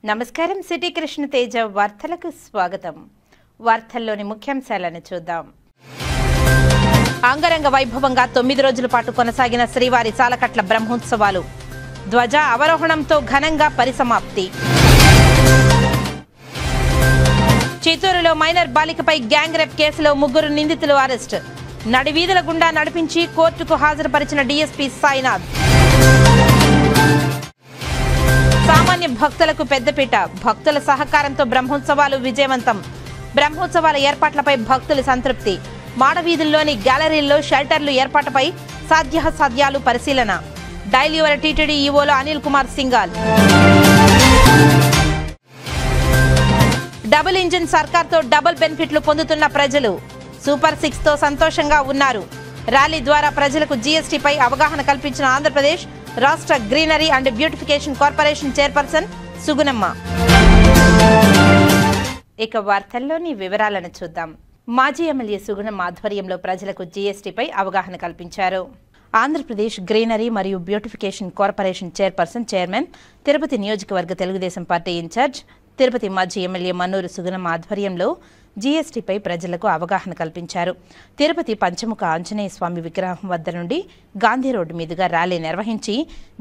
నమస్కారం. సిటీ కృష్ణ తేజ వార్తలకు స్వాగతం. వార్తల్లోని ముఖ్యాంశాలను చూద్దాం. అంగరంగ వైభవంగా 9 రోజుల పాటు కొనసాగిన శ్రీవారి సాలకట్ల బ్రహ్మోత్సవాలు ధ్వజ అవరోహణంతో ఘనంగా పరిసమాప్తి. చిత్తూరులో మైనర్ బాలికపై గ్యాంగ్ రేప్ కేసులో 3 నిందితులు అరెస్ట్. నడివీధుల గుండా నడిపించి కోర్టుకు హాజరుపరిచిన డీఎస్పీ సాయినాథ్. సామాన్య భక్తులకు పెద్దపీట, భక్తుల సహకారంతో బ్రహ్మోత్సవాలు విజయవంతం. బ్రహ్మోత్సవాల ఏర్పాట్లపై భక్తుల సంతృప్తి. మాడవీధుల్లోని గ్యాలరీల్లో షెల్టర్లు ఏర్పాటుపై సాధ్యాసాధ్యాలు పరిశీలన. డైల్ యువర్ టీటీడీ ఈవోలో అనిల్ కుమార్ సింగాల్. డబుల్ ఇంజిన్ సర్కార్తో డబుల్ బెనిఫిట్లు పొందుతున్న ప్రజలు సూపర్ 6తో సంతోషంగా ఉన్నారు. ర్యాలీ ద్వారా ప్రజలకు జీఎస్టీపై అవగాహన కల్పించిన ఆంధ్రప్రదేశ్ రాష్ట్ర greenery and beautification corporation chairperson Sugunamma. ఇక వార్తల్లోని వివరాలను చూద్దాం. మాజీ ఎమ్మెల్యే సుగుణమ్మ ఆధ్వర్యంలో ప్రజలకు జీఎస్టీపై అవగాహన కల్పించారు. ఆంధ్రప్రదేశ్ గ్రీనరీ మరియు బ్యూటిఫికేషన్ కార్పొరేషన్ చైర్మన్, తిరుపతి నియోజకవర్గ తెలుగుదేశం పార్టీ ఇన్ఛార్జ్, తిరుపతి మాజీ ఎమ్మెల్యే మన్నూరు సుగుణమ్మ ఆధ్వర్యంలో జీఎస్టీపై ప్రజలకు అవగాహన కల్పించారు. తిరుపతి పంచముఖ ఆంజనేయ స్వామి విగ్రహం వద్ద నుండి గాంధీ రోడ్డు మీదుగా ర్యాలీ నిర్వహించి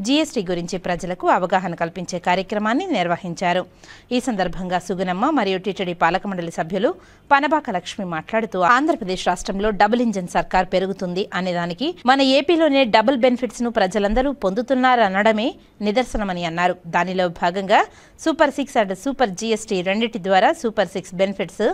జీఎస్టీ గురించి ప్రజలకు అవగాహన కల్పించే కార్యక్రమాన్ని నిర్వహించారు. ఈ సందర్భంగా సుగుణమ్మ మరియు టీటీడీ పాలక మండలి సభ్యులు పనబాక లక్ష్మి మాట్లాడుతూ ఆంధ్రప్రదేశ్ రాష్ట్రంలో డబుల్ ఇంజిన్ సర్కార్ పెరుగుతుంది అనేదానికి మన ఏపీలోనే డబుల్ బెనిఫిట్స్ ను ప్రజలందరూ పొందుతున్నారనడమే నిదర్శనమని అన్నారు. దానిలో భాగంగా సూపర్ 6 అండ్ సూపర్ జీఎస్టీ రెండింటి ద్వారా సూపర్ 6 బెనిఫిట్స్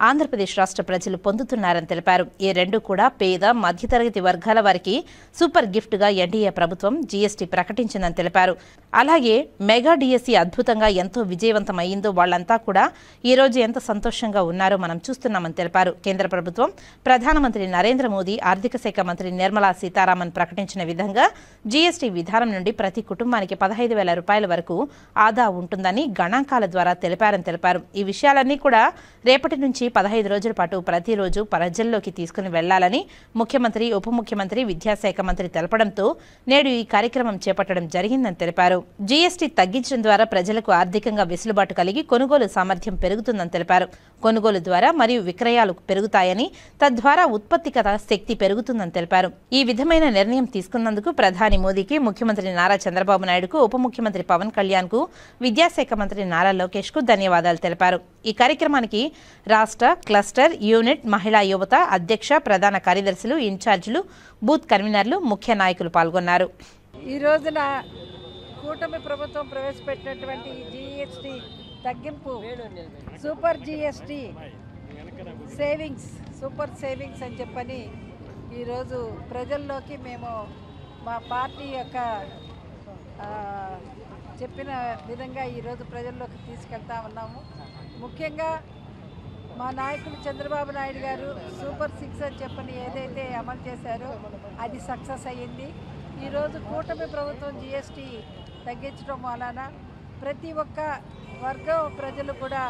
ఆంధ్రప్రదేశ్ రాష్ట్ర ప్రజలు పొందుతున్నారని తెలిపారు. ఈ రెండు కూడా పేద మధ్యతరగతి వర్గాల వారికి సూపర్ గిఫ్ట్ గా ఎన్డీఏ ప్రభుత్వం జీఎస్టీ ప్రకటించిందని తెలిపారు. అలాగే మెగా డిఎస్సీ అద్భుతంగా ఎంతో విజయవంతం అయ్యిందో వాళ్లంతా కూడా ఈ రోజు ఎంత సంతోషంగా ఉన్నారో మనం చూస్తున్నామని తెలిపారు. కేంద్ర ప్రభుత్వం ప్రధానమంత్రి నరేంద్ర మోదీ, ఆర్థిక శాఖ మంత్రి నిర్మలా సీతారామన్ ప్రకటించిన విధంగా జీఎస్టీ విధానం నుండి ప్రతి కుటుంబానికి 15,000 రూపాయల వరకు ఆదా ఉంటుందని గణాంకాల ద్వారా తెలిపారని తెలిపారు. ఈ విషయాలన్నీ కూడా రేపటి నుంచి 15 రోజుల పాటు ప్రతిరోజు ప్రజల్లోకి తీసుకుని వెళ్లాలని ముఖ్యమంత్రి, ఉప ముఖ్యమంత్రి, విద్యాశాఖ మంత్రి తెలపడంతో నేడు ఈ కార్యక్రమం చేపట్టడం జరిగిందని తెలిపారు. జీఎస్టీ తగ్గించడం ద్వారా ప్రజలకు ఆర్థికంగా వెసులుబాటు కలిగి కొనుగోలు సామర్థ్యం పెరుగుతుందని తెలిపారు. కొనుగోలు ద్వారా మరియు విక్రయాలు పెరుగుతాయని, తద్వారా ఉత్పత్తిగత శక్తి పెరుగుతుందని తెలిపారు. ఈ విధమైన నిర్ణయం తీసుకున్నందుకు ప్రధాని మోదీకి, ముఖ్యమంత్రి నారా చంద్రబాబు నాయుడుకు, ఉప ముఖ్యమంత్రి పవన్ కళ్యాణ్ కు, విద్యాశాఖ మంత్రి నారా లోకేష్ కు ధన్యవాదాలు తెలిపారు. ఈ కార్యక్రమానికి రాష్ట్ర, క్లస్టర్, యూనిట్, మహిళా యువత, అధ్యక్ష, ప్రధాన కార్యదర్శులు, ఇన్ఛార్జీలు, బూత్ కన్వీనర్లు, ముఖ్య నాయకులు పాల్గొన్నారు. ఈ రోజున కూటమి ప్రభుత్వం ప్రవేశపెట్టినటువంటి జీఎస్టీ తగ్గింపు, super GST savings, super savings అని చెప్పని ఈరోజు ప్రజల్లోకి మేము మా పార్టీ యొక్క చెప్పిన విధంగా ఈరోజు ప్రజల్లోకి తీసుకెళ్తా ఉన్నాము. ముఖ్యంగా మా నాయకులు చంద్రబాబు నాయుడు గారు సూపర్ 6 అని చెప్పని ఏదైతే అమలు చేశారో అది సక్సెస్ అయ్యింది. ఈరోజు కూటమి ప్రభుత్వం జీఎస్టీ తగ్గించడం వలన ప్రతి ఒక్క వర్గం ప్రజలు కూడా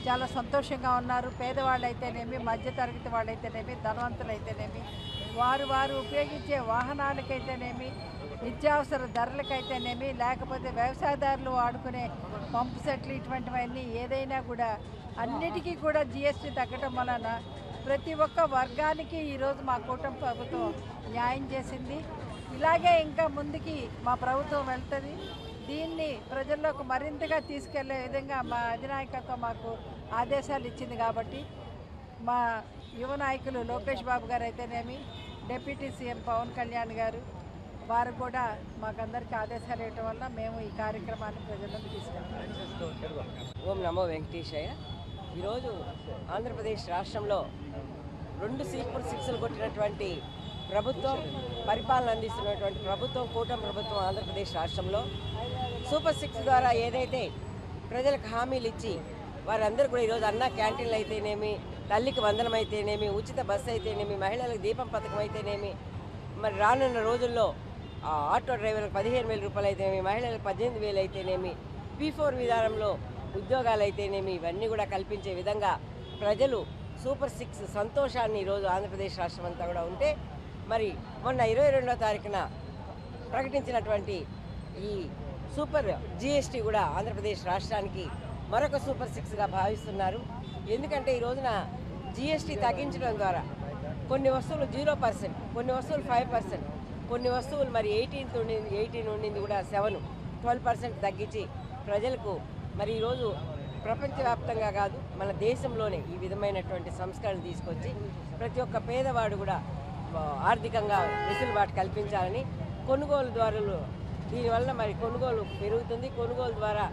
చాలా సంతోషంగా ఉన్నారు. పేదవాళ్ళు అయితేనేమి, మధ్యతరగతి వాళ్ళైతేనేమి, ధనవంతులు అయితేనేమి, వారు ఉపయోగించే వాహనాలకైతేనేమి, నిత్యావసర ధరలకైతేనేమి, లేకపోతే వ్యవసాయదారులు వాడుకునే పంపు సెట్లు, ఇటువంటివన్నీ ఏదైనా కూడా అన్నిటికీ కూడా జీఎస్టీ తగ్గడం వలన ప్రతి ఒక్క వర్గానికి ఈరోజు మా కూటమి ప్రభుత్వం న్యాయం చేసింది. ఇలాగే ఇంకా ముందుకి మా ప్రభుత్వం వెళ్తుంది. దీన్ని ప్రజల్లోకి మరింతగా తీసుకెళ్లే విధంగా మా అధినాయకత్వం మాకు ఆదేశాలు ఇచ్చింది. కాబట్టి మా యువ నాయకులు లోకేష్ బాబు గారు అయితేనేమి, డిప్యూటీ సీఎం పవన్ కళ్యాణ్ గారు, వారు కూడా మాకందరికీ ఆదేశాలు ఇవ్వటం వల్ల మేము ఈ కార్యక్రమాన్ని ప్రజల్లోకి తీసుకెళ్తాం. ఓం నమో వెంకటేశయ్య. ఈరోజు ఆంధ్రప్రదేశ్ రాష్ట్రంలో 2 సూపర్ 6లు కొట్టినటువంటి ప్రభుత్వం, పరిపాలన అందిస్తున్నటువంటి ప్రభుత్వం, కూటమి ప్రభుత్వం ఆంధ్రప్రదేశ్ రాష్ట్రంలో సూపర్ 6 ద్వారా ఏదైతే ప్రజలకు హామీలు ఇచ్చి వారందరూ కూడా ఈరోజు అన్న క్యాంటీన్లు అయితేనేమి, తల్లికి వందనం అయితేనేమి, ఉచిత బస్సు అయితేనేమి, మహిళలకు దీపం పథకం అయితేనేమి, మరి రానున్న రోజుల్లో ఆటో డ్రైవర్లకు 15,000 రూపాయలు అయితేనేమి, మహిళలకు 18,000 అయితేనేమి, P4 విధానంలో ఉద్యోగాలు అయితేనేమి, ఇవన్నీ కూడా కల్పించే విధంగా ప్రజలు సూపర్ 6 సంతోషాన్ని ఈరోజు ఆంధ్రప్రదేశ్ రాష్ట్రం అంతా కూడా ఉంటే, మరి మొన్న 22వ తారీఖున ప్రకటించినటువంటి ఈ సూపర్ జీఎస్టీ కూడా ఆంధ్రప్రదేశ్ రాష్ట్రానికి మరొక సూపర్ 6గా భావిస్తున్నారు. ఎందుకంటే ఈ రోజున జిఎస్టీ తగ్గించడం ద్వారా కొన్ని వస్తువులు 0%, కొన్ని వస్తువులు 5%, కొన్ని వస్తువులు మరి 18 ఉండింది కూడా 12% తగ్గించి ప్రజలకు మరి ఈరోజు ప్రపంచవ్యాప్తంగా కాదు మన దేశంలోనే ఈ విధమైనటువంటి సంస్కరణలు తీసుకొచ్చి ప్రతి ఒక్క పేదవాడు కూడా ఆర్థికంగా వెసులుబాటు కల్పించాలని కొనుగోలుదారులు దీనివల్ల మరి కొనుగోలు పెరుగుతుంది. కొనుగోలు ద్వారా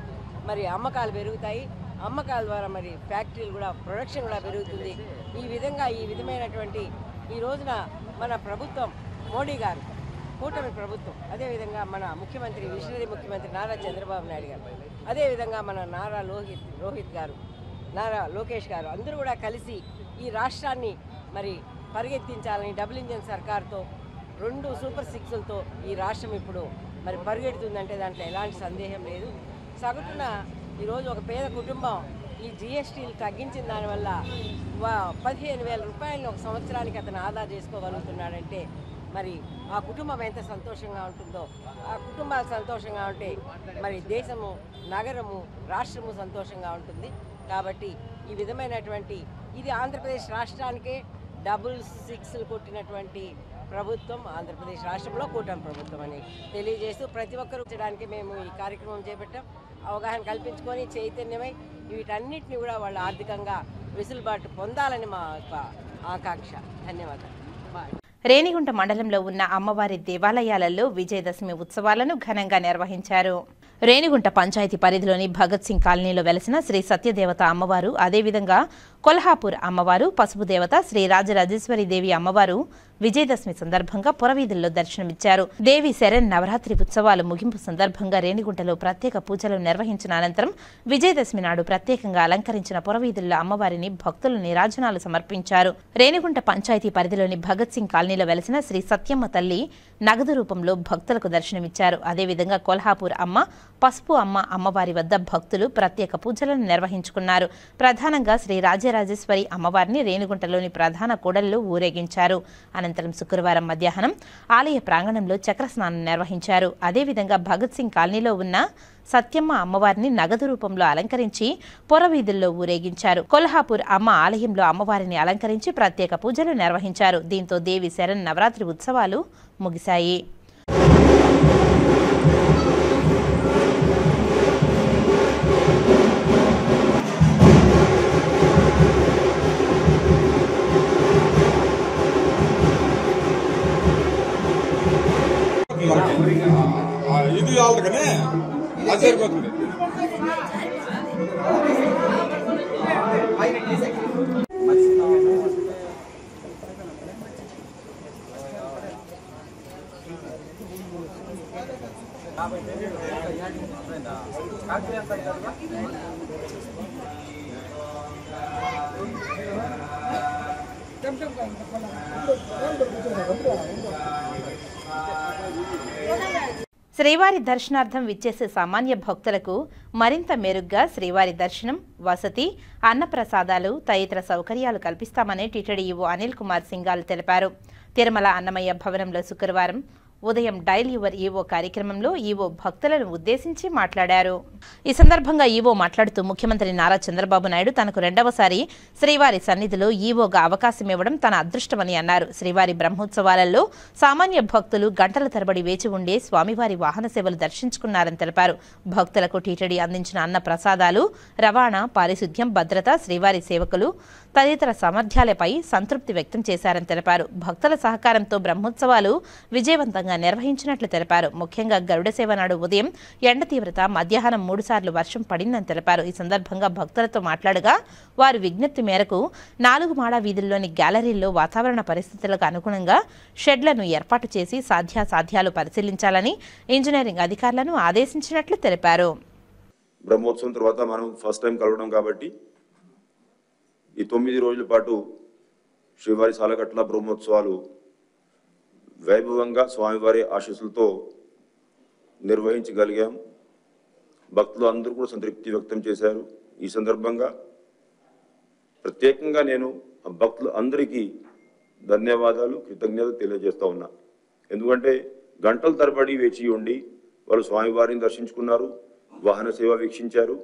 మరి అమ్మకాలు పెరుగుతాయి. అమ్మకాల ద్వారా మరి ఫ్యాక్టరీలు కూడా ప్రొడక్షన్ కూడా పెరుగుతుంది. ఈ విధమైనటువంటి ఈ రోజున మన ప్రభుత్వం మోడీ గారు కూటమి ప్రభుత్వం, అదేవిధంగా మన ముఖ్యమంత్రి విజనరీ ముఖ్యమంత్రి నారా చంద్రబాబు నాయుడు గారు, అదేవిధంగా మన నారా రోహిత్ గారు, నారా లోకేష్ గారు అందరూ కూడా కలిసి ఈ రాష్ట్రాన్ని మరి పరిగెత్తించాలని డబుల్ ఇంజన్ సర్కార్తో 2 సూపర్ 6లతో ఈ రాష్ట్రం ఇప్పుడు మరి పరిగెడుతుందంటే దాంట్లో ఎలాంటి సందేహం లేదు. సగటున ఈరోజు ఒక పేద కుటుంబం ఈ జిఎస్టీలు తగ్గించిన దానివల్ల 15,000 రూపాయలను ఒక సంవత్సరానికి అతను ఆదా చేసుకోగలుగుతున్నాడంటే మరి ఆ కుటుంబం ఎంత సంతోషంగా ఉంటుందో, ఆ కుటుంబాలు సంతోషంగా ఉంటే మరి దేశము, నగరము, రాష్ట్రము సంతోషంగా ఉంటుంది. కాబట్టి ఈ విధమైనటువంటి ఇది ఆంధ్రప్రదేశ్ రాష్ట్రానికే డబుల్ 6లు కొట్టినటువంటి ప్రభుత్వం ఆంధ్రప్రదేశ్ రాష్ట్రంలో కూటమి ప్రభుత్వం అని తెలియజేస్తూ ప్రతి ఒక్కరూ చేయడానికి మేము ఈ కార్యక్రమం చేపట్టాం. అవగాహన కల్పించుకొని చైతన్యమై వీటన్నిటిని కూడా వాళ్ళు ఆర్థికంగా వెసులుబాటు పొందాలని మా యొక్క ఆకాంక్ష. ధన్యవాదాలు. రేణిగుంట మండలంలో ఉన్న అమ్మవారి దేవాలయాలలో విజయదశమి ఉత్సవాలను ఘనంగా నిర్వహించారు. రేణిగుంట పంచాయతీ పరిధిలోని భగత్ సింగ్ కాలనీలో వెలసిన శ్రీ సత్యదేవత అమ్మవారు, అదేవిధంగా కొల్హాపూర్ అమ్మవారు, పసుపు దేవత శ్రీ రాజరాజేశ్వరి దేవి అమ్మవారు విజయదశమి సందర్భంగా పురవీధుల్లో దర్శనమిచ్చారు. దేవి శరణ్ నవరాత్రి ఉత్సవాలు ముగింపు సందర్భంగా రేణిగుంటలో ప్రత్యేక పూజలు నిర్వహించిన అనంతరం విజయదశమి నాడు ప్రత్యేకంగా అలంకరించిన పురవీధుల్లో అమ్మవారిని భక్తులు నీరాజనాలు సమర్పించారు. రేణిగుంట పంచాయతీ పరిధిలోని భగత్ సింగ్ కాలనీలో వెలసిన శ్రీ సత్యమ్మ తల్లి నగదు రూపంలో భక్తులకు దర్శనమిచ్చారు. అదేవిధంగా కొల్హాపూర్ అమ్మ, పసుపు అమ్మ అమ్మవారి వద్ద భక్తులు ప్రత్యేక పూజలను నిర్వహించుకున్నారు. ప్రధానంగా శ్రీ రాజరాజేశ్వరి అమ్మవారిని రేణిగుంటలోని ప్రధాన కూడల్లో ఊరేగించారు. అనంతరం శుక్రవారం మధ్యాహ్నం ఆలయ ప్రాంగణంలో చక్రస్నానం నిర్వహించారు. అదేవిధంగా భగత్ సింగ్ కాలనీలో ఉన్న సత్యమ్మ అమ్మవారిని నగదు రూపంలో అలంకరించి పురవీధుల్లో ఊరేగించారు. కొల్హాపూర్ అమ్మ ఆలయంలో అమ్మవారిని అలంకరించి ప్రత్యేక పూజలు నిర్వహించారు. దీంతో దేవి శరణ్ నవరాత్రి ఉత్సవాలు ముగిశాయి. ఇది వాళ్ళకనే అది సరిపోతుంది. శ్రీవారి దర్శనార్థం విచ్చేసే సామాన్య భక్తులకు మరింత మెరుగ్గా శ్రీవారి దర్శనం, వసతి, అన్నప్రసాదాలు తదితర సౌకర్యాలు కల్పిస్తామని టీటీడీ ఈవో అనిల్ కుమార్ సింఘాల్ తెలిపారు. తిరుమల అన్నమయ్య భవనంలో శుక్రవారం ఉదయం డైల్ యువర్ ఈవో కార్యక్రమంలో ఈవో భక్తులను ఉద్దేశించి మాట్లాడారు. ఈ సందర్భంగా ఈవో మాట్లాడుతూ ముఖ్యమంత్రి నారా చంద్రబాబు నాయుడు తనకు రెండవసారి శ్రీవారి సన్నిధిలో ఈవోగా అవకాశం ఇవ్వడం తన అదృష్టమని అన్నారు. శ్రీవారి బ్రహ్మోత్సవాలలో సామాన్య భక్తులు గంటల తరబడి వేచి ఉండే స్వామివారి వాహన సేవలు దర్శించుకున్నారని తెలిపారు. భక్తులకు టీటీడీ అందించిన అన్న ప్రసాదాలు, రవాణా, పారిశుద్ధ్యం, భద్రత, శ్రీవారి సేవకులు తదితర సామర్థ్యాలపై సంతృప్తి వ్యక్తం చేశారని తెలిపారు. భక్తుల సహకారంతో బ్రహ్మోత్సవాలు విజయవంతంగా నిర్వహించినట్లు తెలిపారు. ముఖ్యంగా గరుడ సేవ నాడు ఉదయం ఎండ తీవ్రత, మధ్యాహ్నం 3 సార్లు వర్షం పడిందని తెలిపారు. ఈ సందర్భంగా భక్తులతో మాట్లాడగా వారి విజ్ఞప్తి మేరకు 4 మాడా వీధుల్లోని గ్యాలరీల్లో వాతావరణ పరిస్థితులకు అనుగుణంగా షెడ్లను ఏర్పాటు చేసి సాధ్యాసాధ్యాలు పరిశీలించాలని ఇంజనీరింగ్ అధికారులను ఆదేశించినట్లు తెలిపారు. బ్రహ్మోత్సవం తర్వాత మనం ఫస్ట్ టైం కలవడం కాబట్టి ఈ 9 రోజుల పాటు శ్రీవారి సాలగట్ల బ్రహ్మోత్సవాలు వైభవంగా స్వామివారి ఆశీస్సులతో నిర్వహించగలిగాం. భక్తులు అందరూ కూడా సంతృప్తి వ్యక్తం చేశారు. ఈ సందర్భంగా ప్రత్యేకంగా నేను భక్తులు అందరికీ ధన్యవాదాలు, కృతజ్ఞతలు తెలియజేస్తా ఉన్నా. ఎందుకంటే గంటల తరబడి వేచి ఉండి వాళ్ళు స్వామివారిని దర్శించుకున్నారు, వాహన సేవ వీక్షించారు,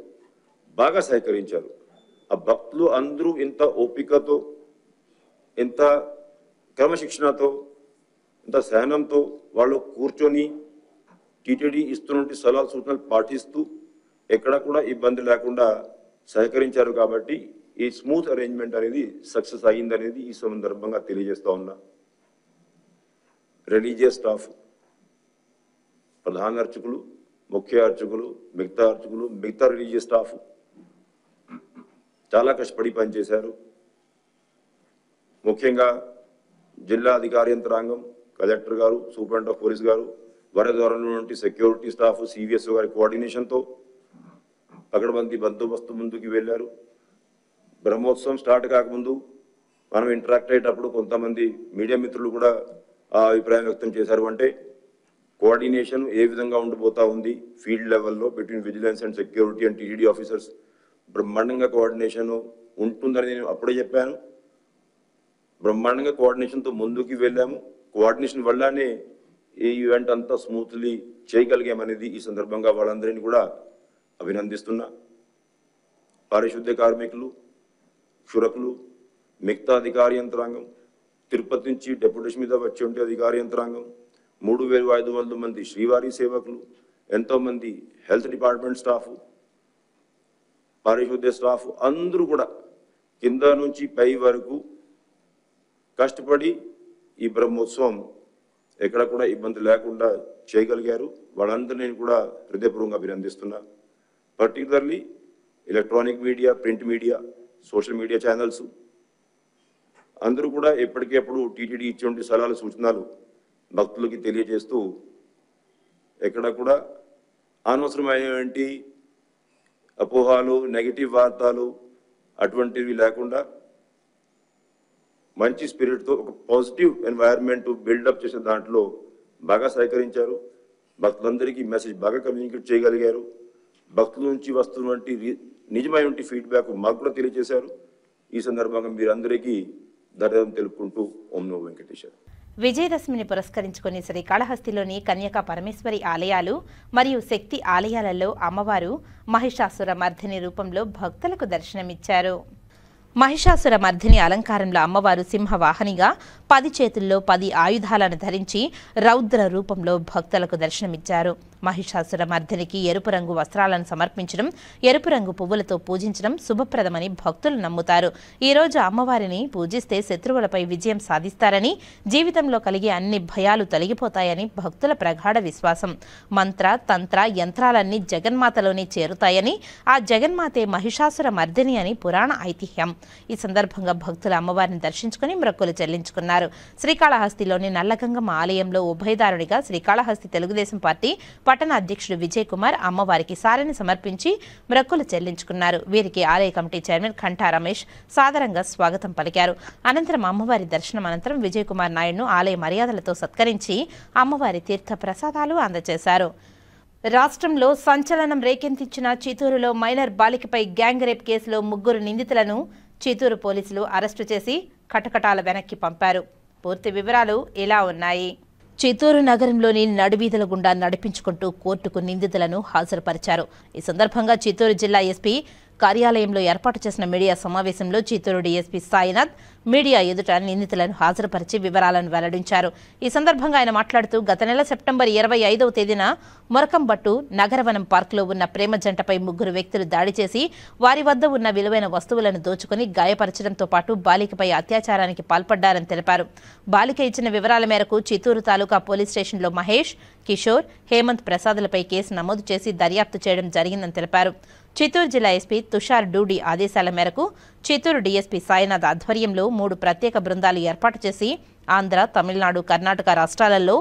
బాగా సహకరించారు. ఆ భక్తులు అందరూ ఇంత ఓపికతో, ఇంత క్రమశిక్షణతో, ఇంత సహనంతో వాళ్ళు కూర్చొని టీటీడీ ఇస్తున్నటువంటి సలహా సూచనలు పాటిస్తూ ఎక్కడ కూడా ఇబ్బంది లేకుండా సహకరించారు. కాబట్టి ఈ స్మూత్ అరేంజ్మెంట్ అనేది సక్సెస్ అయ్యిందనేది ఈ సందర్భంగా తెలియజేస్తా ఉన్నా. రిలీజియస్ స్టాఫ్, ప్రధాన అర్చకులు, ముఖ్య అర్చకులు, మిగతా రిలీజియస్ స్టాఫ్ చాలా కష్టపడి పనిచేశారు. ముఖ్యంగా జిల్లా అధికార యంత్రాంగం, కలెక్టర్ గారు, సూపరింటెండెంట్ ఆఫ్ పోలీస్ గారు, వారి ద్వారా ఉన్నటువంటి సెక్యూరిటీ స్టాఫ్, సివిఎస్ఓ గారి కోఆర్డినేషన్తో పకడ్బందీ బందోబస్తు ముందుకు వెళ్ళారు. బ్రహ్మోత్సవం స్టార్ట్ కాకముందు మనం ఇంటరాక్ట్ అయ్యేటప్పుడు కొంతమంది మీడియా మిత్రులు కూడా ఆ అభిప్రాయం వ్యక్తం చేశారు. అంటే కోఆర్డినేషన్ ఏ విధంగా ఉండబోతా ఉంది ఫీల్డ్ లెవెల్లో between vigilance and security and TTD officers, బ్రహ్మాండంగా కోఆర్డినేషన్ ఉంటుందని నేను అప్పుడే చెప్పాను. బ్రహ్మాండంగా కోఆర్డినేషన్తో ముందుకు వెళ్ళాము. కోఆర్డినేషన్ వల్లనే ఈ ఈవెంట్ అంతా స్మూత్లీ చేయగలిగామనేది ఈ సందర్భంగా వాళ్ళందరినీ కూడా అభినందిస్తున్నా. పారిశుద్ధ్య కార్మికులు, క్షురకులు, మిగతా అధికార యంత్రాంగం, తిరుపతి నుంచి డెప్యుటేషన్ మీద వచ్చి ఉంటే అధికార యంత్రాంగం, 3500 మంది శ్రీవారి సేవకులు, ఎంతోమంది హెల్త్ డిపార్ట్మెంట్ స్టాఫ్, పారిశుద్ధ్య స్టాఫ్ అందరూ కూడా కింద నుంచి పై వరకు కష్టపడి ఈ బ్రహ్మోత్సవం ఎక్కడ కూడా ఇబ్బంది లేకుండా చేయగలిగారు. వాళ్ళందరినీ కూడా హృదయపూర్వకంగా అభినందిస్తున్నా. Particularly electronic media, print media, social media channels అందరూ కూడా ఎప్పటికెప్పుడు టీటీడీ ఇచ్చేటువంటి సలహాలు, సూచనలు భక్తులకి తెలియజేస్తూ ఎక్కడ కూడా అనవసరమైనటువంటి అపోహాలు, నెగిటివ్ వార్తలు అటువంటివి లేకుండా మంచి స్పిరిట్తో ఒక పాజిటివ్ ఎన్వైరన్మెంట్ బిల్డప్ చేసే దాంట్లో బాగా సహకరించారు. భక్తులందరికీ మెసేజ్ బాగా కమ్యూనికేట్ చేయగలిగారు. భక్తుల నుంచి వస్తున్నటువంటి నిజమైనటువంటి ఫీడ్బ్యాక్ మాకు కూడా తెలియజేశారు. ఈ సందర్భంగా మీరందరికీ ధన్యవాదాలు తెలుపుకుంటూ ఓం నమో వెంకటేశ్వర. విజయదశమిని పురస్కరించుకుని శ్రీకాళహస్తిలోని కన్యకా పరమేశ్వరి ఆలయాలు మరియు శక్తి ఆలయాలలో అమ్మవారు మహిషాసుర మర్దిని రూపంలో భక్తులకు దర్శనమిచ్చారు. మహిషాసుర మర్దిని అలంకారంలో అమ్మవారు సింహవాహనిగా 10 చేతుల్లో 10 ఆయుధాలను ధరించి రౌద్ర రూపంలో భక్తులకు దర్శనమిచ్చారు. మహిషాసుర మర్దినికి ఎరుపు రంగు వస్త్రాలను సమర్పించడం, ఎరుపు రంగు పువ్వులతో పూజించడం శుభప్రదమని భక్తులు నమ్ముతారు. ఈ రోజు అమ్మవారిని పూజిస్తే శత్రువులపై విజయం సాధిస్తారని, జీవితంలో కలిగే అన్ని భయాలు తొలగిపోతాయని భక్తుల ప్రగాఢ విశ్వాసం. మంత్ర, తంత్ర, యంత్రాలన్నీ జగన్మాతలోనే చేరుతాయని, ఆ జగన్మాతే మహిషాసుర మర్దిని అని పురాణ ఐతిహ్యం. ఈ సందర్భంగా భక్తులు అమ్మవారిని దర్శించుకుని మొక్కులు చెల్లించుకున్నారు. శ్రీకాళహస్తిలోని నల్లగంగమ్మ ఆలయంలో ఉభయదారుడిగా శ్రీకాళహస్తి తెలుగుదేశం పార్టీ పట్టణ అధ్యక్షుడు విజయ్ కుమార్ అమ్మవారికి సారెని సమర్పించి మొక్కులు చెల్లించుకున్నారు. వీరికి ఆలయ కమిటీ చైర్మన్ కంఠా రమేష్ సాదరంగా స్వాగతం పలికారు. అనంతరం అమ్మవారి దర్శనం అనంతరం విజయ్ కుమార్ నాయుడును ఆలయ మర్యాదలతో సత్కరించి అమ్మవారి తీర్థ ప్రసాదాలు అందజేశారు. రాష్ట్రంలో సంచలనం రేకెత్తించిన చిత్తూరులో మైనర్ బాలికపై గ్యాంగ్ రేప్ కేసులో 3 నిందితులను చిత్తూరు పోలీసులు అరెస్టు చేసి కటకటాల వెనక్కి పంపారు. పూర్తి వివరాలు ఇలా ఉన్నాయి. చిత్తూరు నగరంలోని నడివీధుల గుండా నడిపించుకుంటూ కోర్టుకు నిందితులను హాజరుపరిచారు. ఈ సందర్భంగా చిత్తూరు జిల్లా ఎస్పీ కార్యాలయంలో ఏర్పాటు చేసిన మీడియా సమావేశంలో చిత్తూరు డీఎస్పీ సాయినాథ్ మీడియా ఎదుట నిందితులను హాజరుపరిచి వివరాలను వెల్లడించారు. ఈ సందర్భంగా ఆయన మాట్లాడుతూ గత నెల సెప్టెంబర్ 25వ తేదీన మొరకంబట్టు నగరవనం పార్కులో ఉన్న ప్రేమ జంటపై 3 వ్యక్తులు దాడి చేసి వారి వద్ద ఉన్న విలువైన వస్తువులను దోచుకుని గాయపరచడంతో పాటు బాలికపై అత్యాచారానికి పాల్పడ్డారని తెలిపారు. బాలిక ఇచ్చిన వివరాల మేరకు చిత్తూరు తాలూకా పోలీస్ స్టేషన్లో మహేష్, కిషోర్, హేమంత్ ప్రసాదులపై కేసు నమోదు చేసి దర్యాప్తు చేయడం జరిగిందని తెలిపారు. చిత్తూరు జిల్లా ఎస్పీ తుషార్ డూడి ఆదేశాల మేరకు చిత్తూరు డీఎస్పీ సాయినాథ్ ఆధ్వర్యంలో 3 ప్రత్యేక బృందాలు ఏర్పాటు చేసి ఆంధ్ర, తమిళనాడు, కర్ణాటక రాష్ట్రాలలో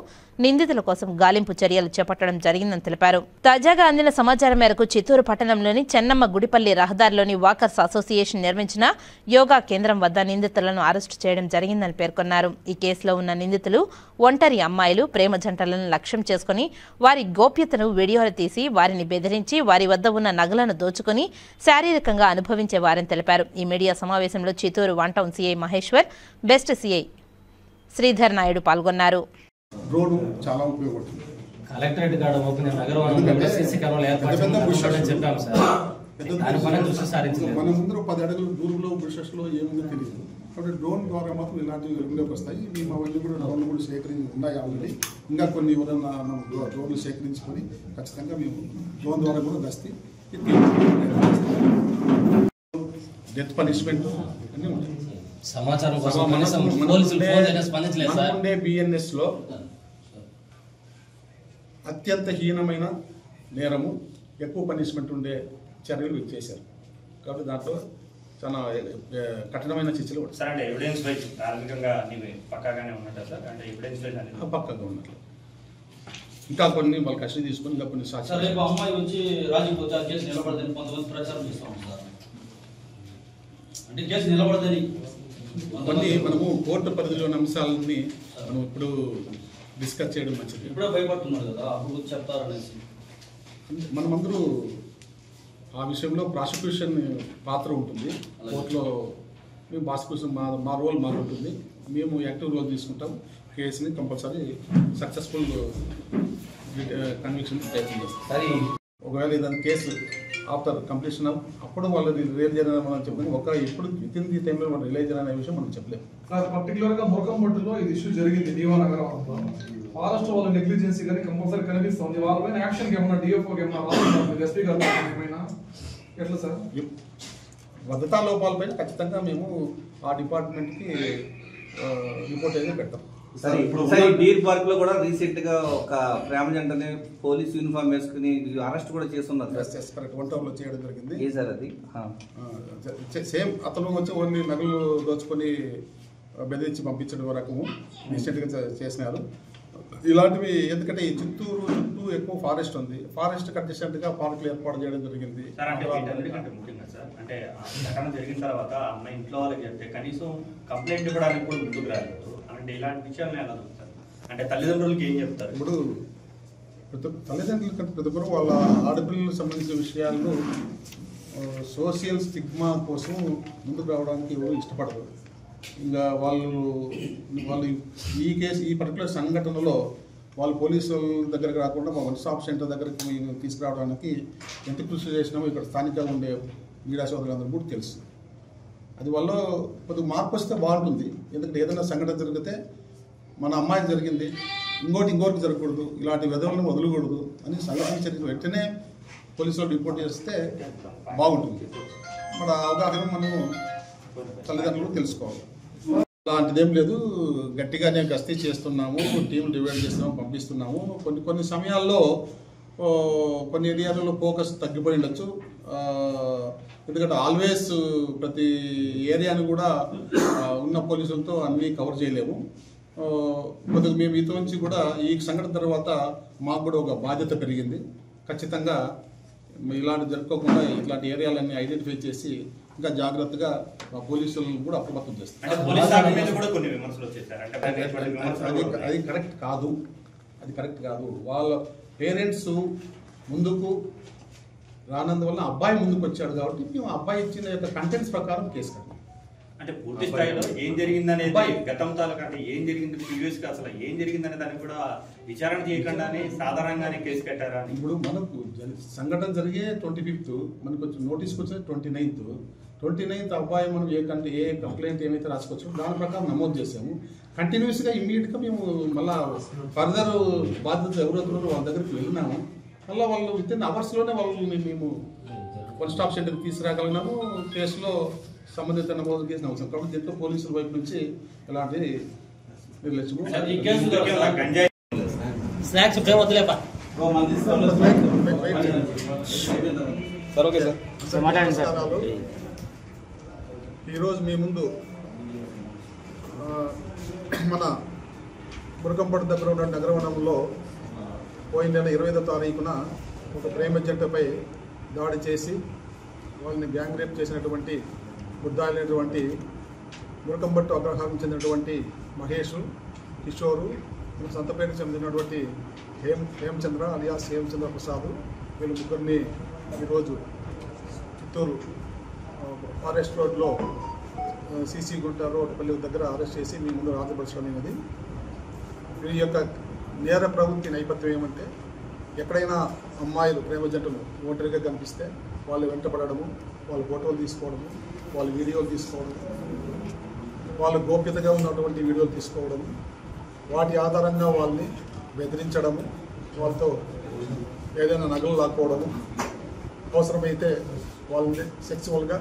నిందితుల కోసం గాలింపు చర్యలు చేపట్టడం జరిగిందని తెలిపారు. తాజాగా అందిన సమాచారం మేరకు చిత్తూరు పట్టణంలోని చెన్నమ్మ గుడిపల్లి రహదారిలోని వాకర్స్ అసోసియేషన్ నిర్మించిన యోగా కేంద్రం వద్ద నిందితులను అరెస్టు చేయడం జరిగిందని పేర్కొన్నారు. ఈ కేసులో ఉన్న నిందితులు ఒంటరి అమ్మాయిలు, ప్రేమ జంటలను లక్ష్యం చేసుకుని వారి గోప్యతను వీడియోలు తీసి వారిని బెదిరించి వారి వద్ద ఉన్న నగలను దోచుకుని శారీరకంగా అనుభవించేవారని తెలిపారు. ఈ మీడియా సమావేశంలో Chittoor 1 town CI Maheshwar, best CI Sridhar Naidu పాల్గొన్నారు. డ్రోన్ చాలా ఉపయోగపడుతుంది. కలెక్టరేట్ గార్డ్ ఓపెన్ నగరవనం సీసీ కెమెరాలు ఏర్పాటు చెప్పాము సార్. మన ముందర 10 అడుగుల దూరంలో బ్రిషెస్లో ఏముందో తెలియదు. కాబట్టి డ్రోన్ ద్వారా మాత్రం ఇలాంటివి వెలుగులోకి వస్తాయి. మేము అవన్నీ కూడా డ్రోన్లు కూడా ఉన్నాయి ఆల్రెడీ. ఇంకా కొన్ని ఎవరైనా డ్రోన్లు సేకరించుకొని ఖచ్చితంగా మేము డ్రోన్ ద్వారా కూడా గస్తీ డెత్ పనిష్మెంట్ అన్నీ ఉంటాయి. సమాచారం ఉండే బిఎన్ఎస్లో అత్యంత హీనమైన నేరము, ఎక్కువ పనిష్మెంట్ ఉండే చర్యలు చేశారు. కాబట్టి దాంట్లో చాలా కఠినమైన శిక్షలు సార్. అంటే ఎవిడెన్స్ వైజ్ ప్రాథమికంగా పక్కాగానే ఉన్నట్టు సార్, అంటే ఎవిడెన్స్ వైజ్ అనేది పక్కాగా ఉన్నట్లు. ఇంకా కొన్ని వాళ్ళు కష్టం తీసుకొని ఇంకా కొన్ని సాక్ష్యాలు రేపు అమ్మాయి వచ్చి రాజీపోతే ఆ కేసు నిలబడదని కొంతమంది ప్రచారం చేస్తాం సార్. అంటే కేసు నిలబడదని కొన్ని మనము కోర్టు పరిధిలోని అంశాలని మనం ఇప్పుడు డిస్కస్ చేయడం మంచిది. ఇప్పుడే భయపడుతున్నారు కదా, అప్పుడు చెప్తారనేసి మనమందరూ ఆ విషయంలో ప్రాసిక్యూషన్ పాత్ర ఉంటుంది కోర్టులో. మేము ప్రాసిక్యూషన్ మా రోల్ మాకు ఉంటుంది. మేము యాక్టివ్ రోల్ తీసుకుంటాం. కేసుని కంపల్సరీ సక్సెస్ఫుల్ కన్విక్షన్ ప్రయత్నం చేస్తాం. ఒకవేళ ఏదైనా కేసు ఆఫ్టర్ కంప్లీషన్ అప్పుడు వాళ్ళు రిలీజ్ చేయాలని మనం చెప్పాము. ఎప్పుడు విత్ ఇన్ ది టైంలో మనం రిలీజ్ చేయాలనే విషయం మనం చెప్పలేము. పర్టికులర్గా మురకంబట్టులో ఇది ఇష్యూ జరిగింది. దీవానగరం ఫారెస్ట్ వాళ్ళ నెగ్లిజెన్సీ కానీ కంపల్సరీ కనిపిస్తుంది. వాళ్ళపైన యాక్షన్కి ఏమన్నా డిఎఫ్ఓకి ఏమన్నా ఎస్పీ గారు ఏమైనా ఎట్లా సార్? భద్రతా లోపాలపైన ఖచ్చితంగా మేము ఆ డిపార్ట్మెంట్కి రిపోర్ట్ అయితే పెడతాం. డీర్ పార్క్ లో కూడా రీసెంట్ గా ఒక ప్రేమ జంటని పోలీస్ యూనిఫామ్ వేసుకుని అరెస్ట్ కూడా చేస్తున్నారు. కరెక్ట్ 1 టౌన్లో చేయడం జరిగింది. ఏ సార్ అది? సేమ్ అతను వచ్చి ఓన్లీ నగలు దోచుకొని బెదిరించి పంపించడం రకము రీసెంట్గా చేసినారు. ఇలాంటివి ఎందుకంటే ఈ చిత్తూరు చుట్టూ ఎక్కువ ఫారెస్ట్ ఉంది. ఫారెస్ట్ అడ్జసెంట్గా పార్కులు ఏర్పాటు చేయడం జరిగింది. ముఖ్యంగా సార్, అంటే ఘటన జరిగిన తర్వాత అమ్మాయి ఇంట్లో వాళ్ళకి చెప్తే కనీసం కంప్లైంట్ ఇవ్వడానికి కూడా ముందుకు రాలేదు. అంటే ఇలాంటి విషయాలు ఎలా జరుగుతారు? అంటే తల్లిదండ్రులకి ఏం చెప్తారు? ఇప్పుడు తల్లిదండ్రుల కంటే ప్రతి ఒక్కరు వాళ్ళ ఆడపిల్లలకు సంబంధించిన విషయాలను సోషల్ స్టిగ్మా కోసం ముందుకు రావడానికి ఎవరు ఇష్టపడరు. ఇంకా వాళ్ళు ఈ పర్టికులర్ సంఘటనలో వాళ్ళు పోలీసుల దగ్గరకు రాకుండా మా 1 స్టాప్ సెంటర్ దగ్గరికి మేము తీసుకురావడానికి ఎంత కృషి చేసినామో ఇక్కడ స్థానికంగా ఉండే మీడియా సోదరులందరూ కూడా తెలుసు. అది వల్ల కొద్దిగా మార్పు వస్తే బాగుంటుంది. ఎందుకంటే ఏదైనా సంఘటన జరిగితే మన అమ్మాయికి జరిగింది ఇంకోటికి జరగకూడదు, ఇలాంటి విధులను వదలకూడదు అని సంఘటన జరిగిన వెంటనే పోలీసులు రిపోర్ట్ చేస్తే బాగుంటుంది. మన అవగాహన మనము తల్లిదండ్రులు తెలుసుకోవాలి. అలాంటిదేం లేదు. గట్టిగానే గస్తీ చేస్తున్నాము, టీం డివైడ్ చేస్తున్నాము, పంపిస్తున్నాము. కొన్ని సమయాల్లో కొన్ని ఏరియాలలో ఫోకస్ తగ్గిపోయి ఉండొచ్చు. ఎందుకంటే ఆల్వేస్ ప్రతి ఏరియాను కూడా ఉన్న పోలీసులతో అన్నీ కవర్ చేయలేము. కొద్దిగా మేము ఇటు నుంచి కూడా ఈ సంఘటన తర్వాత మాకు కూడా ఒక బాధ్యత పెరిగింది. ఖచ్చితంగా ఇలాంటి జరుపుకోకుండా ఇట్లాంటి ఏరియాలన్నీ ఐడెంటిఫై చేసి ఇంకా జాగ్రత్తగా పోలీసులను కూడా అప్రమత్తం చేస్తారు. అది కరెక్ట్ కాదు. వాళ్ళ పేరెంట్స్ ముందుకు రానందువల్ల అబ్బాయి ముందుకు వచ్చాడు కాబట్టి మేము అబ్బాయి ఇచ్చిన యొక్క కంటెంట్స్ ప్రకారం కేసు కట్టాం. అంటే పూర్తి స్థాయిలో ఏం జరిగింది అనేది గతం తాలూకా అంటే ఏం జరిగింది ప్రీవియస్ గా అసలు ఏం జరిగిందనే దానికి కూడా విచారణ చేయకుండానే సాధారణంగానే కేసు కట్టారా? ఇప్పుడు మనకు సంఘటన జరిగే 25th మనకు వచ్చి నోటీస్కి వచ్చిన 29th అబ్బాయి మనం ఏ కంప్లైంట్ ఏమైతే రాసుకోవచ్చు దాని ప్రకారం నమోదు చేసాము. కంటిన్యూస్గా ఇమ్మీడియట్గా మేము మళ్ళీ ఫర్దర్ బాధ్యత ఎవరెవరో వాళ్ళ దగ్గరికి వెళ్ళినాము. మళ్ళీ వాళ్ళు విత్ ఇన్ అవర్స్లోనే వాళ్ళని మేము 1 స్టాప్ సెంటర్కి తీసుకురాగలిగినాము. కేసులో సంబంధిత నమోదు కేసు అవసరం కాబట్టి దీంట్లో పోలీసుల వైపు నుంచి ఎలాంటి నిర్లక్ష్యము ఈరోజు మీ ముందు మన మురకంపట్టు దగ్గర ఉన్న నగరవనంలో పోయిన నెల 25వ తారీఖున ఒక ప్రేమ జంటపై దాడి చేసి వాళ్ళని గ్యాంగ్ రేప్ చేసినటువంటి ముద్దాయినటువంటి మురకంపట్టు అగ్రహారం చెందినటువంటి మహేష్, కిషోరు, సంతపేటకు చెందినటువంటి హేమచంద్ర అలియాస్ హేమచంద్ర ప్రసాద్, వీళ్ళు ముగ్గురిని ఈరోజు చిత్తూరు ఫారెస్ట్ రోడ్లో సీసీ గుంట రోడ్పల్లి దగ్గర అరెస్ట్ చేసి మీ ముందు హాజరుపరచడమైనది. వీరి యొక్క నేర ప్రవృత్తి నేపథ్యం ఏమంటే ఎక్కడైనా అమ్మాయిలు ప్రేమ జంటలు ఒంటరిగా కనిపిస్తే వాళ్ళు వెంటపడము, వాళ్ళ ఫోటోలు తీసుకోవడము, వాళ్ళ వీడియోలు తీసుకోవడం, వాళ్ళు గోప్యతగా ఉన్నటువంటి వీడియోలు తీసుకోవడము, వాటి ఆధారంగా వాళ్ళని బెదిరించడము, వాళ్ళతో ఏదైనా నగలు లాక్కోవడము, అవసరమైతే వాళ్ళని సెక్సువల్గా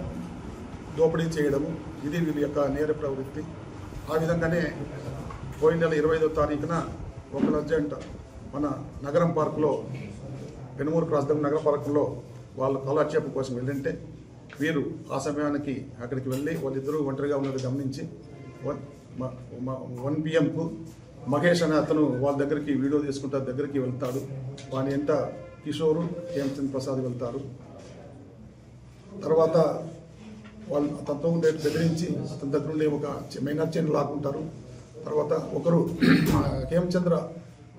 దోపిడీ చేయడము, ఇది వీళ్ళ యొక్క నేర ప్రవృత్తి. ఆ విధంగానే పోయిన నెల 25వ తారీఖున ఒక అర్జెంట్ మన నగరం పార్కులో పెనుమూరు క్రాస్ దగ్గర నగర పార్కులో వాళ్ళు కాలక్షేపం కోసం వెళ్ళింటే వీరు ఆ సమయానికి అక్కడికి వెళ్ళి వాళ్ళిద్దరూ ఒంటరిగా ఉన్నది గమనించి 1 PM మహేష్ అనే అతను వాళ్ళ దగ్గరికి వీడియో తీసుకుంటా దగ్గరికి వెళ్తాడు. వాని వెంట కిషోరు, హేమచంద్ర ప్రసాద్ వెళ్తారు. తర్వాత వాళ్ళు అతనితో బెదిరించి అతని దగ్గర ఉండే ఒక మైనర్ చైన్ లాక్కుంటారు. తర్వాత ఒకరు హేమచంద్ర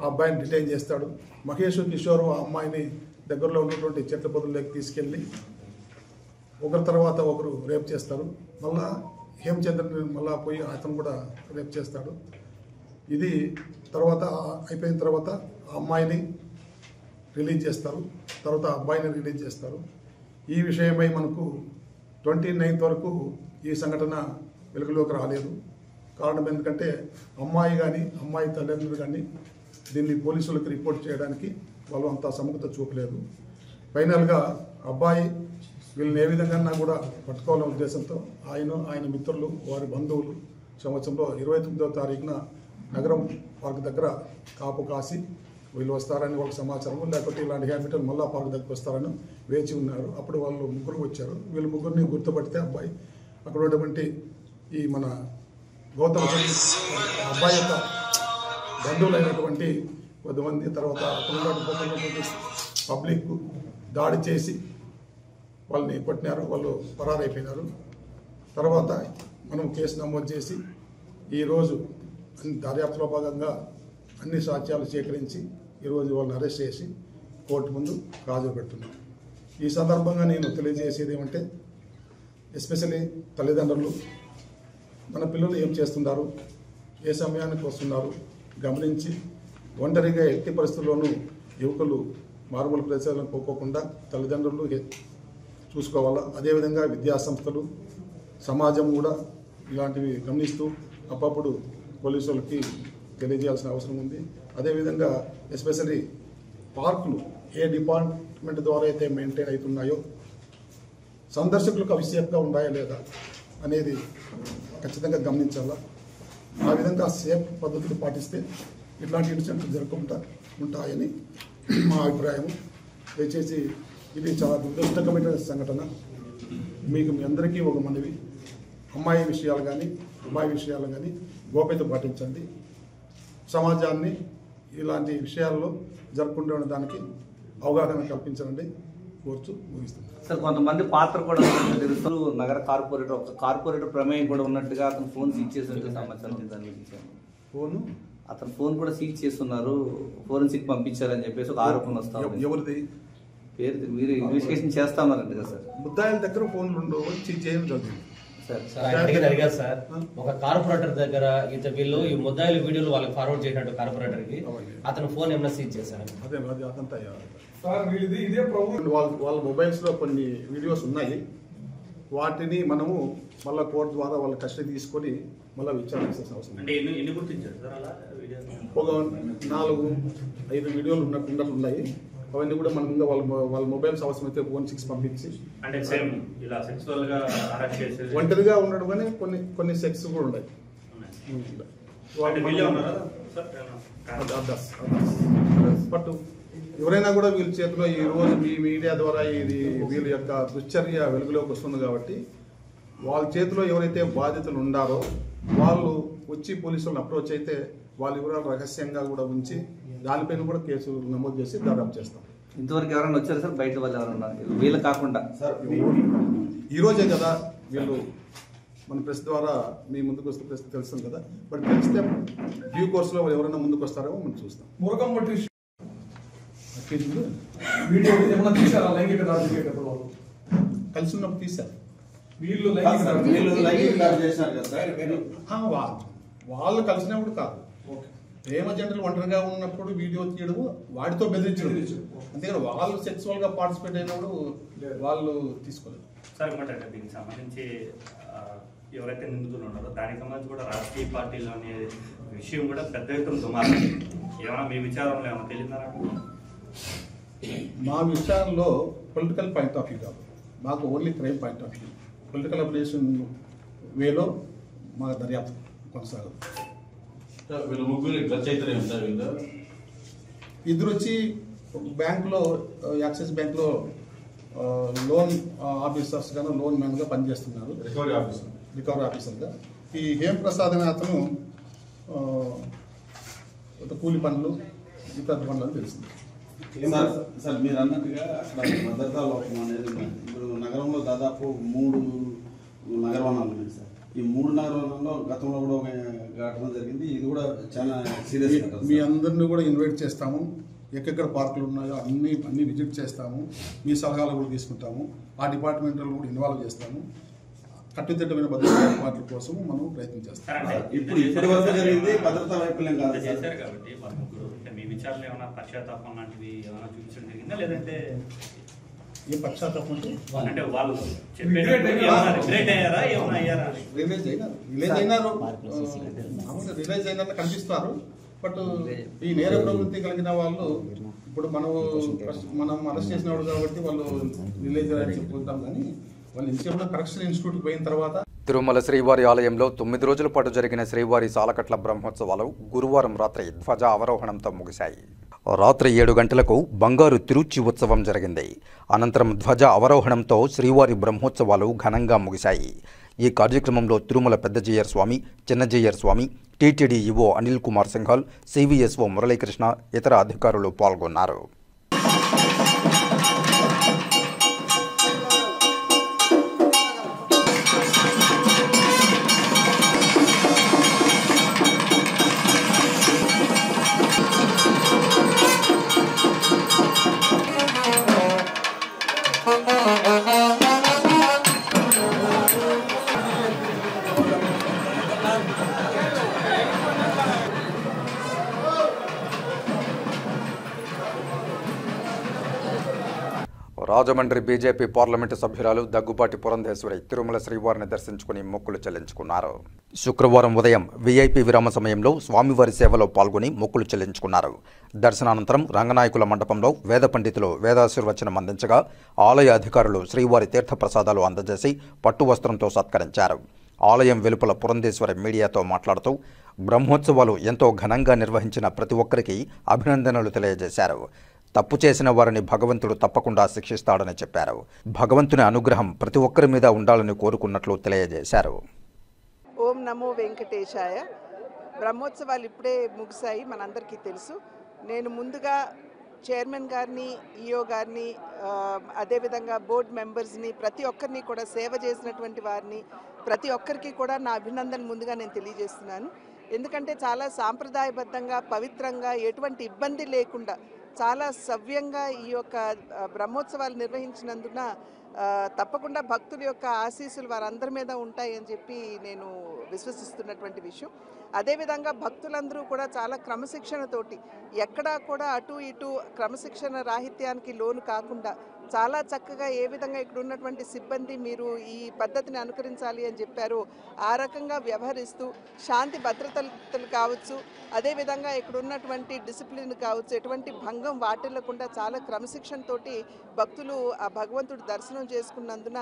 ఆ అబ్బాయిని డిటైన్ చేస్తాడు. మహేష్, కిషోర్ ఆ అమ్మాయిని దగ్గరలో ఉన్నటువంటి చెట్ల పొదల్లోకి తీసుకెళ్ళి ఒకరి తర్వాత ఒకరు రేప్ చేస్తారు. మళ్ళా హేమచంద్రని మళ్ళా పోయి అతను కూడా రేప్ చేస్తాడు. ఇది తర్వాత అయిపోయిన తర్వాత ఆ అమ్మాయిని రిలీజ్ చేస్తారు, తర్వాత ఆ అబ్బాయిని రిలీజ్ చేస్తారు. ఈ విషయమై మనకు 29th వరకు ఈ సంఘటన వెలుగులోకి రాలేదు. కారణం ఎందుకంటే అమ్మాయి కానీ అమ్మాయి తల్లిదండ్రులు కానీ దీన్ని పోలీసులకు రిపోర్ట్ చేయడానికి వాళ్ళు అంత సముఖత చూపలేదు. ఫైనల్గా అబ్బాయి వీళ్ళని ఏ విధంగా కూడా పట్టుకోవాలనే ఉద్దేశంతో ఆయన మిత్రులు, వారి బంధువులు సంవత్సరంలో 29వ తారీఖున నగరం పార్క్ దగ్గర కాపు కాసి వీళ్ళు వస్తారని వాళ్ళకి సమాచారం, లేకపోతే ఇలాంటి హ్యాబిటల్ మళ్ళా పార్క్ దగ్గరికి వస్తారని వేచి ఉన్నారు. అప్పుడు వాళ్ళు ముగ్గురు వచ్చారు. వీళ్ళు ముగ్గురిని గుర్తుపడితే అబ్బాయి అక్కడ ఉన్నటువంటి ఈ మన గౌతమ్ అబ్బాయి యొక్క బంధువులైనటువంటి కొద్దిమంది, తర్వాత అక్కడ ఉన్నటువంటి పబ్లిక్ దాడి చేసి వాళ్ళని కొట్టినారు. వాళ్ళు పరారైపోయినారు. తర్వాత మనం కేసు నమోదు చేసి ఈరోజు దర్యాప్తులో భాగంగా అన్ని సాక్ష్యాలు సేకరించి ఈరోజు వాళ్ళని అరెస్ట్ చేసి కోర్టు ముందు హాజరు పెడుతున్నాం. ఈ సందర్భంగా నేను తెలియజేసేది ఏమంటే, ఎస్పెషల్లీ తల్లిదండ్రులు మన పిల్లలు ఏం చేస్తున్నారు, ఏ సమయానికి వస్తున్నారు గమనించి ఒంటరిగా ఎట్టి పరిస్థితుల్లోనూ యువకులు మారుమూల ప్రదేశాలను పోకోకుండా తల్లిదండ్రులు చూసుకోవాలా. అదేవిధంగా విద్యాసంస్థలు, సమాజం కూడా ఇలాంటివి గమనిస్తూ అప్పుడప్పుడు పోలీసులకి తెలియజేయాల్సిన అవసరం ఉంది. అదేవిధంగా ఎస్పెషల్లీ పార్కులు ఏ డిపార్ట్మెంట్ ద్వారా అయితే మెయింటైన్ అవుతున్నాయో సందర్శకులకు అవి సేఫ్గా ఉన్నాయా లేదా అనేది ఖచ్చితంగా గమనించాలా. ఆ విధంగా సేఫ్ పద్ధతులు పాటిస్తే ఇట్లాంటి ఇన్సిడెంట్లు జరగకుండా ఉంటాయని మా అభిప్రాయం. దయచేసి ఇది చాలా దురదృష్టకరమైన సంఘటన. మీకు మీ అందరికీ ఒక మనవి, అమ్మాయి విషయాలు కానీ అమ్మాయి విషయాలు కానీ గోప్యత పాటించండి. సమాజాన్ని ఇలాంటి విషయాల్లో జరగకుండా ఉండడానికి అవగాహన కల్పించండి కోర్చు ముగిస్తుంది. సార్, కొంతమంది పాత్ర కూడా తెలుసు. నగర కార్పొరేటర్, ఒక కార్పొరేటర్ ప్రమేయం కూడా ఉన్నట్టుగా అతను ఫోన్ సీజ్ చేసినట్టు సమాచారం. దాని ఫోను అతను ఫోన్ కూడా సీజ్ చేస్తున్నారు, ఫోరెన్సిక్ పంపించారని చెప్పేసి ఒక ఆరోపణ వస్తా ఉంది. ఎవరిది పేరు మీరు ఇన్వెస్టిగేషన్ చేస్తా ఉన్నారంట కదా సార్? ముద్దాయిల దగ్గర ఫోన్లు ఉండవు, సీజ్ చేయడం జరిగింది. అడిగారు సార్, ఒక కార్పొరేటర్ దగ్గర వీళ్ళు ఈ ముద్దాయిల వీడియోలు వాళ్ళకి ఫార్వర్డ్ చేసినట్టు కార్పొరేటర్ కి అతను ఫోన్ ఏమైనా సీజ్ చేశారు. అదే అదంతా వాళ్ళ వాళ్ళ మొబైల్స్ లో కొన్ని వీడియోస్ ఉన్నాయి. వాటిని మనము మళ్ళీ కోర్టు ద్వారా వాళ్ళ కస్టడీ తీసుకొని మళ్ళీ విచారణ చేయాల్సిన అవసరం. ఒక 4-5 వీడియోలు ఉన్నట్టు ఉన్నాయి. అవన్నీ కూడా మనం ఇంకా వాళ్ళ మొబైల్స్ అవసరమైతే 1-6 పంపించి ఒంటరిగా ఉండడం కానీ కొన్ని సెక్స్ కూడా ఉన్నాయి. బట్ ఎవరైనా కూడా వీళ్ళ చేతిలో ఈ రోజు మీ మీడియా ద్వారా ఇది వీళ్ళ యొక్క దుశ్చర్య వెలుగులోకి వస్తుంది కాబట్టి వాళ్ళ చేతిలో ఎవరైతే బాధితులు ఉండారో వాళ్ళు వచ్చి పోలీసులను అప్రోచ్ అయితే వాళ్ళ వివరాలు రహస్యంగా కూడా ఉంచి దానిపైన కూడా కేసు నమోదు చేసి దర్యాప్తు చేస్తాం. ఇంతవరకు ఎవరైనా వచ్చారు సార్? బయట వాళ్ళు ఎవరన్నా వీళ్ళు కాకుండా ఈ రోజే కదా వీళ్ళు మన ప్రెస్ ద్వారా మీ ముందుకు వస్తే ప్రెస్ తెలుస్తుంది కదా. బట్ తెలిస్తే డ్యూ కోర్సులో ఎవరైనా ముందుకు వస్తారేమో మనం చూస్తాం. మురగం బట్టి వీడియో ఏమన్నా తీసారా? లైంగిక దాడి చేసేటప్పుడు వాళ్ళు కలిసి ఉన్నప్పుడు తీశారు. వీళ్ళు వాళ్ళు కలిసినప్పుడు కాదు, ప్రేమ జంటలు ఒంటరిగా ఉన్నప్పుడు వీడియో తీయడం వాడితో బెదిరించడం, అంతేకాదు వాళ్ళు సెక్సువల్గా పార్టిసిపేట్ అయినప్పుడు వాళ్ళు తీసుకోలేదు. సార్ ఏమంటారు దీనికి సంబంధించి ఎవరైతే నిందితులు ఉన్నారో దానికి సంబంధించి కూడా రాజకీయ పార్టీలు అనే విషయం కూడా పెద్ద ఎత్తున దుమారం. ఏమైనా మీ విచారంలో ఏమైనా తెలియదా? మా విచారంలో పొలిటికల్ పాయింట్ ఆఫ్ వ్యూ కాదు, మాకు only crime point of view. Political application వేలో మా దర్యాప్తు కొనసాగదు. ఇద్దరు వచ్చి బ్యాంకులో, యాక్సిస్ బ్యాంక్లో లోన్ ఆఫీసర్స్ గాను లోన్ మ్యాన్గా పనిచేస్తున్నారు, రికవరీ ఆఫీసర్గా. ఈ హేమ్ ప్రసాద్ అనే అతను కూలి పనులు ఇతర పనులు అని తెలిసింది. సార్ మీరు అన్నట్టుగా అక్కడ భద్రతా లోపం అనేది ఇప్పుడు నగరంలో దాదాపు 3 నగరవనాలు ఉన్నాయి సార్. ఈ 3 నగరవనాల్లో గతంలో కూడా ఒక ఘటన జరిగింది. ఇది కూడా చాలా సీరియస్. మీ అందరినీ కూడా ఇన్వైట్ చేస్తాము, ఎక్కడెక్కడ పార్కులు ఉన్నాయో అన్ని విజిట్ చేస్తాము, మీ సలహాలు కూడా తీసుకుంటాము, ఆ డిపార్ట్మెంట్లో కూడా ఇన్వాల్వ్ చేస్తాము. కట్టుదిట్టమైన భద్రతా ఏర్పాట్ల కోసం మనం ప్రయత్నం చేస్తాం. ఇప్పుడు వరకు జరిగింది భద్రతా వైఫల్యం కాదు చేశారు కాబట్టి మీ విచారణ ఏమైనా పశ్చాత్తాపం లాంటివి ఏమైనా చూపించడం జరిగిందా, లేదంటే ఏ పశ్చాత్తాపం అంటే వాళ్ళు రిగ్రెట్ అయ్యారా, ఏమైనా అయ్యారా? రిలైజ్ అయినారు కనిపిస్తారు. బట్ ఈ నేర ప్రవృత్తి కలిగిన వాళ్ళు ఇప్పుడు మనం అరెస్ట్ చేసిన వాడు కాబట్టి వాళ్ళు రిలైజ్ అయ్యారని చెప్పుకుంటాం, కానీ వాళ్ళు ఇంకేమైనా కరెక్షన్ ఇన్స్టిట్యూట్కి పోయిన తర్వాత. తిరుమల శ్రీవారి ఆలయంలో 9 రోజుల పాటు జరిగిన శ్రీవారి సాలకట్ల బ్రహ్మోత్సవాలు గురువారం రాత్రి ధ్వజ అవరోహణంతో ముగిశాయి. రాత్రి 7 గంటలకు బంగారు తిరుచి ఉత్సవం జరిగింది. అనంతరం ధ్వజ అవరోహణంతో శ్రీవారి బ్రహ్మోత్సవాలు ఘనంగా ముగిశాయి. ఈ కార్యక్రమంలో తిరుమల పెద్ద జయ్యర్ స్వామి, చిన్న Jeeyar Swami, TTD EO Anil Kumar Singhal, CVSO Muralikrishna, ఇతర అధికారులు పాల్గొన్నారు. రాజమండ్రి బీజేపీ పార్లమెంటు సభ్యురాలు దగ్గుబాటి పురంధేశ్వరి తిరుమల శ్రీవారిని దర్శించుకుని మొక్కులు చెల్లించుకున్నారు. శుక్రవారం ఉదయం వీఐపీ విరామ సమయంలో స్వామివారి సేవలో పాల్గొని మొక్కులు చెల్లించుకున్నారు. దర్శనానంతరం రంగనాయకుల మండపంలో వేద పండితులు వేదాశీర్వచనం అందించగా ఆలయ అధికారులు శ్రీవారి తీర్థప్రసాదాలు అందజేసి పట్టు వస్త్రంతో సత్కరించారు. ఆలయం వెలుపల పురంధేశ్వరి మీడియాతో మాట్లాడుతూ బ్రహ్మోత్సవాలు ఎంతో ఘనంగా నిర్వహించిన ప్రతి ఒక్కరికి అభినందనలు తెలియజేశారు. తప్పు చేసిన వారిని భగవంతుడు తప్పకుండా శిక్షిస్తాడని చెప్పారు. భగవంతుని అనుగ్రహం ప్రతి ఒక్కరి మీద ఉండాలని కోరుకున్నట్లు తెలియజేశారు. ఓం నమో వెంకటేశాయ. బ్రహ్మోత్సవాలు ఇప్పుడే ముగిశాయి, మనందరికీ తెలుసు. నేను ముందుగా చైర్మన్ గారిని, ఈఓ గారిని, అదేవిధంగా బోర్డు మెంబర్స్ని, ప్రతి ఒక్కరిని కూడా సేవ చేసినటువంటి వారిని ప్రతి ఒక్కరికి కూడా నా అభినందన ముందుగా నేను తెలియజేస్తున్నాను. ఎందుకంటే చాలా సాంప్రదాయబద్ధంగా, పవిత్రంగా, ఎటువంటి ఇబ్బంది లేకుండా చాలా సవ్యంగా ఈ యొక్క బ్రహ్మోత్సవాలు నిర్వహించినందున తప్పకుండా భక్తుల యొక్క ఆశీస్సులు వారందరి మీద ఉంటాయని చెప్పి నేను విశ్వసిస్తున్నటువంటి విషయం. అదేవిధంగా భక్తులందరూ కూడా చాలా క్రమశిక్షణతోటి, ఎక్కడా కూడా అటు ఇటు క్రమశిక్షణ రాహిత్యానికి లోను కాకుండా చాలా చక్కగా ఏ విధంగా ఇక్కడ ఉన్నటువంటి సిబ్బంది మీరు ఈ పద్ధతిని అనుకరించాలి అని చెప్పారు, ఆ రకంగా వ్యవహరిస్తూ శాంతి భద్రతలు కావచ్చు, అదేవిధంగా ఇక్కడ ఉన్నటువంటి డిసిప్లిన్ కావచ్చు, ఎటువంటి భంగం వాటిల్లకుండా చాలా క్రమశిక్షణతోటి భక్తులు ఆ భగవంతుడి దర్శనం చేసుకున్నందున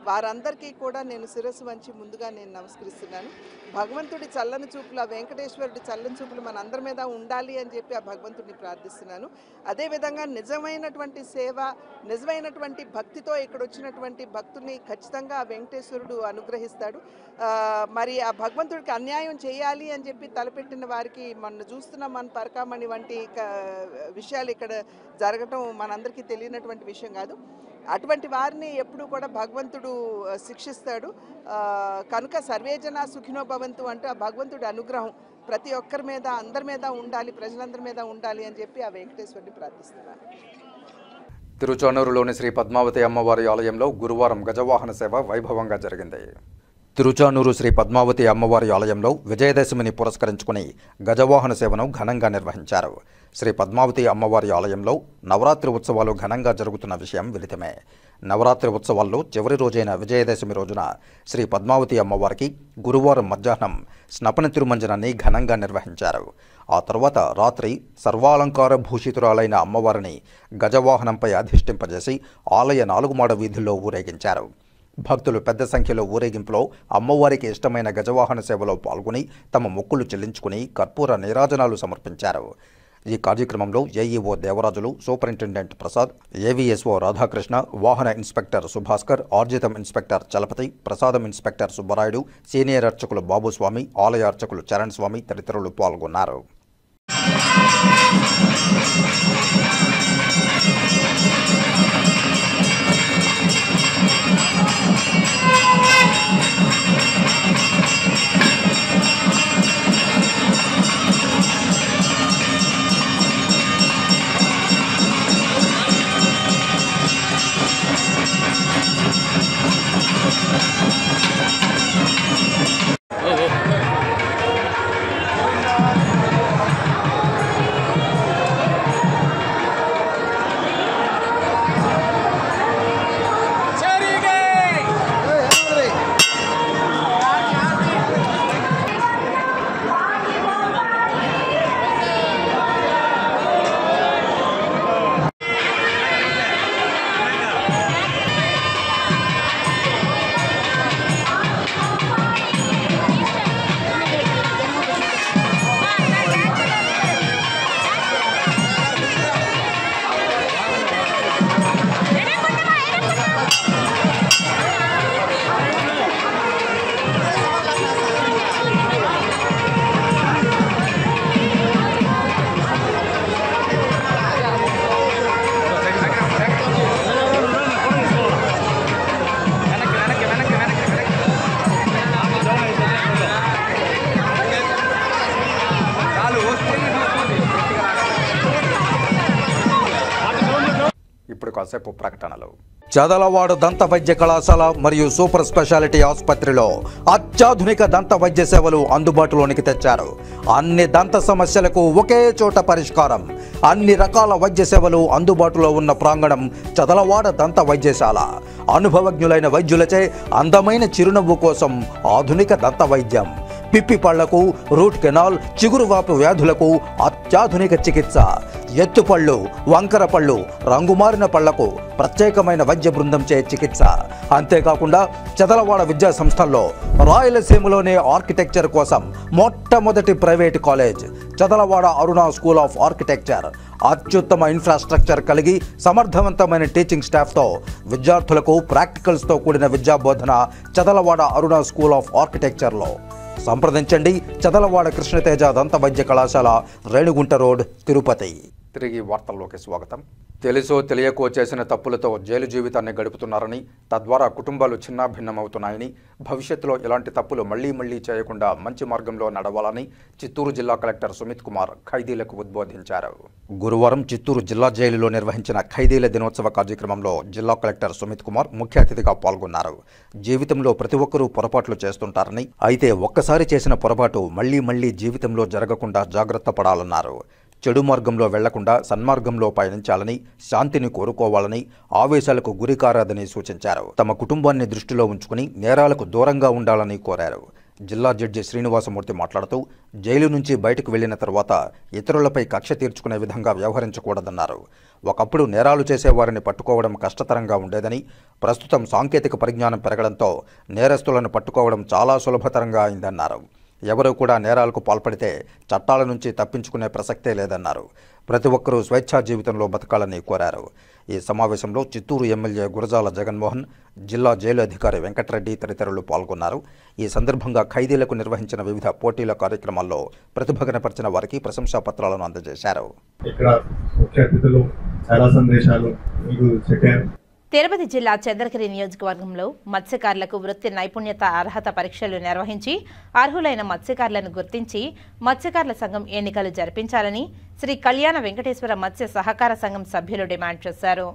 వారందరికీ కూడా నేను శిరస్సు వంచి ముందుగా నేను నమస్కరిస్తున్నాను. భగవంతుడి చల్లని చూపులు, ఆ వెంకటేశ్వరుడి చల్లని చూపులు మనందరి మీద ఉండాలి అని చెప్పి ఆ భగవంతుడిని ప్రార్థిస్తున్నాను. అదేవిధంగా నిజమైనటువంటి సేవ, నిజమైనటువంటి భక్తితో ఇక్కడ వచ్చినటువంటి భక్తుల్ని ఖచ్చితంగా ఆ వెంకటేశ్వరుడు అనుగ్రహిస్తాడు. మరి ఆ భగవంతుడికి అన్యాయం చేయాలి అని చెప్పి తలపెట్టిన వారికి మనం చూస్తున్నాం, మన పరకామణి వంటి విషయాలు ఇక్కడ జరగటం మనందరికీ తెలియనటువంటి విషయం కాదు. అటువంటి వారిని ఎప్పుడు కూడా భగవంతుడు శిక్షిస్తాడు. కనుక సర్వేజన సుఖినో భవంతు అంటూ ఆ భగవంతుడి అనుగ్రహం ప్రతి ఒక్కరి మీద, అందరి మీద ఉండాలి, ప్రజలందరి మీద ఉండాలి అని చెప్పి ఆ వెంకటేశ్వరుని ప్రార్థిస్తున్నాను. తిరుచానూరులోని శ్రీ పద్మావతి అమ్మవారి ఆలయంలో గురువారం గజవాహన సేవ వైభవంగా జరిగింది. తిరుచానూరు శ్రీ పద్మావతి అమ్మవారి ఆలయంలో విజయదశమిని పురస్కరించుకుని గజవాహన సేవను ఘనంగా నిర్వహించారు. శ్రీ పద్మావతి అమ్మవారి ఆలయంలో నవరాత్రి ఉత్సవాలు ఘనంగా జరుగుతున్న విషయం విదితమే. నవరాత్రి ఉత్సవాల్లో చివరి రోజైన విజయదశమి రోజున శ్రీ పద్మావతి అమ్మవారికి గురువారం మధ్యాహ్నం స్నపన తిరుమంజనాన్ని ఘనంగా నిర్వహించారు. ఆ తర్వాత రాత్రి సర్వాలంకార భూషితురాలైన అమ్మవారిని గజవాహనంపై అధిష్ఠింపజేసి ఆలయ 4 మాడ వీధుల్లో ఊరేగించారు. భక్తులు పెద్ద సంఖ్యలో ఊరేగింపులో అమ్మవారికి ఇష్టమైన గజవాహన సేవలో పాల్గొని తమ మొక్కులు చెల్లించుకుని కర్పూర నీరాజనాలు సమర్పించారు. ఈ కార్యక్రమంలో AEO Devarajulu, superintendent Prasad, AVSO Radhakrishna, వాహన ఇన్స్పెక్టర్ సుభాస్కర్, ఆర్జితం ఇన్స్పెక్టర్ చలపతి, ప్రసాదం ఇన్స్పెక్టర్ సుబ్బరాయుడు, సీనియర్ అర్చకులు బాబుస్వామి, ఆలయ అర్చకులు చరణ్ స్వామి తదితరులు పాల్గొన్నారు. ఇప్పుడు కాసేపు ప్రకటనలు. చదలవాడ దంత వైద్య కళాశాల మరియు సూపర్ స్పెషాలిటీ ఆసుపత్రిలో అత్యాధునిక దంత వైద్య సేవలు అందుబాటులోనికి తెచ్చారు. అన్ని దంత సమస్యలకు ఒకే చోట పరిష్కారం. అన్ని రకాల వైద్య సేవలు అందుబాటులో ఉన్న ప్రాంగణం చదలవాడ దంత వైద్యశాల. అనుభవజ్ఞులైన వైద్యులచే అందమైన చిరునవ్వు కోసం ఆధునిక దంత వైద్యం. పిప్పి పళ్లకు, రూట్ కెనాల్, చిగురువాపు వ్యాధులకు అత్యాధునిక చికిత్స. ఎత్తుపళ్ళు, వంకర పళ్ళు, రంగుమారిన పళ్లకు ప్రత్యేకమైన వైద్య బృందంచే చికిత్స. అంతేకాకుండా చదలవాడ విద్యా సంస్థల్లో రాయలసీమలోనే ఆర్కిటెక్చర్ కోసం మొట్టమొదటి private college Chadalavada Aruna school of architecture. అత్యుత్తమ ఇన్ఫ్రాస్ట్రక్చర్ కలిగి సమర్థవంతమైన టీచింగ్ స్టాఫ్తో విద్యార్థులకు ప్రాక్టికల్స్తో కూడిన విద్యాబోధన చదలవాడ అరుణ స్కూల్ ఆఫ్ ఆర్కిటెక్చర్లో. సంప్రదించండి. చదలవాడ కృష్ణతేజ దంత వైద్య కళాశాల, రేణిగుంట రోడ్, తిరుపతి. తిరిగి వార్తల్లోకి స్వాగతం. తెలుసో తెలియకో చేసిన తప్పులతో జైలు జీవితాన్ని గడుపుతున్నారని, తద్వారా కుటుంబాలు చిన్నాభిన్నమవుతున్నాయని, భవిష్యత్తులో ఇలాంటి తప్పులు మళ్లీ చేయకుండా మంచి మార్గంలో నడవాలని చిత్తూరు జిల్లా కలెక్టర్ సుమిత్ కుమార్ ఖైదీలకు ఉద్బోధించారు. గురువారం చిత్తూరు జిల్లా జైలులో నిర్వహించిన ఖైదీల దినోత్సవ కార్యక్రమంలో జిల్లా కలెక్టర్ సుమిత్ కుమార్ ముఖ్య అతిథిగా పాల్గొన్నారు. జీవితంలో ప్రతి ఒక్కరూ పొరపాట్లు చేస్తుంటారని, అయితే ఒక్కసారి చేసిన పొరపాటు మళ్లీ జీవితంలో జరగకుండా జాగ్రత్త పడాలన్నారు. చెడు మార్గంలో వెళ్లకుండా సన్మార్గంలో పయనించాలని, శాంతిని కోరుకోవాలని, ఆవేశాలకు గురికారాదని సూచించారు. తమ కుటుంబాన్ని దృష్టిలో ఉంచుకుని నేరాలకు దూరంగా ఉండాలని కోరారు. జిల్లా జడ్జి శ్రీనివాసమూర్తి మాట్లాడుతూ, జైలు నుంచి బయటకు వెళ్లిన తర్వాత ఇతరులపై కక్ష తీర్చుకునే విధంగా వ్యవహరించకూడదన్నారు. ఒకప్పుడు నేరాలు చేసేవారిని పట్టుకోవడం కష్టతరంగా ఉండేదని, ప్రస్తుతం సాంకేతిక పరిజ్ఞానం పెరగడంతో నేరస్తులను పట్టుకోవడం చాలా సులభతరంగా అయిందన్నారు. ఎవరూ కూడా నేరాలకు పాల్పడితే చట్టాల నుంచి తప్పించుకునే ప్రసక్తే లేదన్నారు. ప్రతి ఒక్కరూ స్వేచ్ఛా జీవితంలో బతకాలని కోరారు. ఈ సమావేశంలో చిత్తూరు ఎమ్మెల్యే గురజాల జగన్మోహన్, జిల్లా జైలు అధికారి వెంకటరెడ్డి తదితరులు పాల్గొన్నారు. ఈ సందర్భంగా ఖైదీలకు నిర్వహించిన వివిధ పోటీల కార్యక్రమాల్లో ప్రతిభ కనపరిచిన వారికి ప్రశంసా పత్రాలను అందజేశారు. ఇక్కడ ముఖ్య అతిథులు చాలా సందేశాలు మీకు చెప్పారు. తిరుపతి జిల్లా చంద్రగిరి నియోజకవర్గంలో మత్స్యకారులకు వృత్తి నైపుణ్యత అర్హత పరీక్షలు నిర్వహించి అర్హులైన మత్స్యకారులను గుర్తించి మత్స్యకారుల సంఘం ఎన్నికలు జరిపించాలని శ్రీ కళ్యాణ వెంకటేశ్వర మత్స్య సహకార సంఘం సభ్యులు డిమాండ్ చేశారు.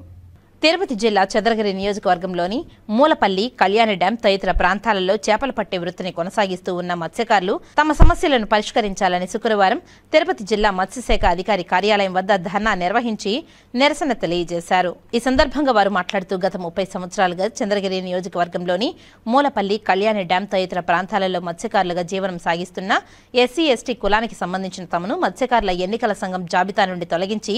తిరుపతి జిల్లా చంద్రగిరి నియోజకవర్గంలోని మూలపల్లి, కళ్యాణి డ్యాం తదితర ప్రాంతాలలో చేపలు పట్టే వృత్తిని కొనసాగిస్తూ ఉన్న మత్స్యకారులు తమ సమస్యలను పరిష్కరించాలని శుక్రవారం తిరుపతి జిల్లా మత్స్యశాఖ అధికారి కార్యాలయం వద్ద ధర్నా నిర్వహించి నిరసన తెలియజేశారు. ఈ సందర్భంగా వారు మాట్లాడుతూ గత 30 సంవత్సరాలుగా చంద్రగిరి నియోజకవర్గంలోని మూలపల్లి, కళ్యాణి డ్యాం తదితర ప్రాంతాలలో మత్స్యకారులుగా జీవనం సాగిస్తున్న ఎస్సీ, ఎస్టీ కులానికి సంబంధించిన తమను మత్స్యకారుల ఎన్నికల సంఘం జాబితా నుండి తొలగించి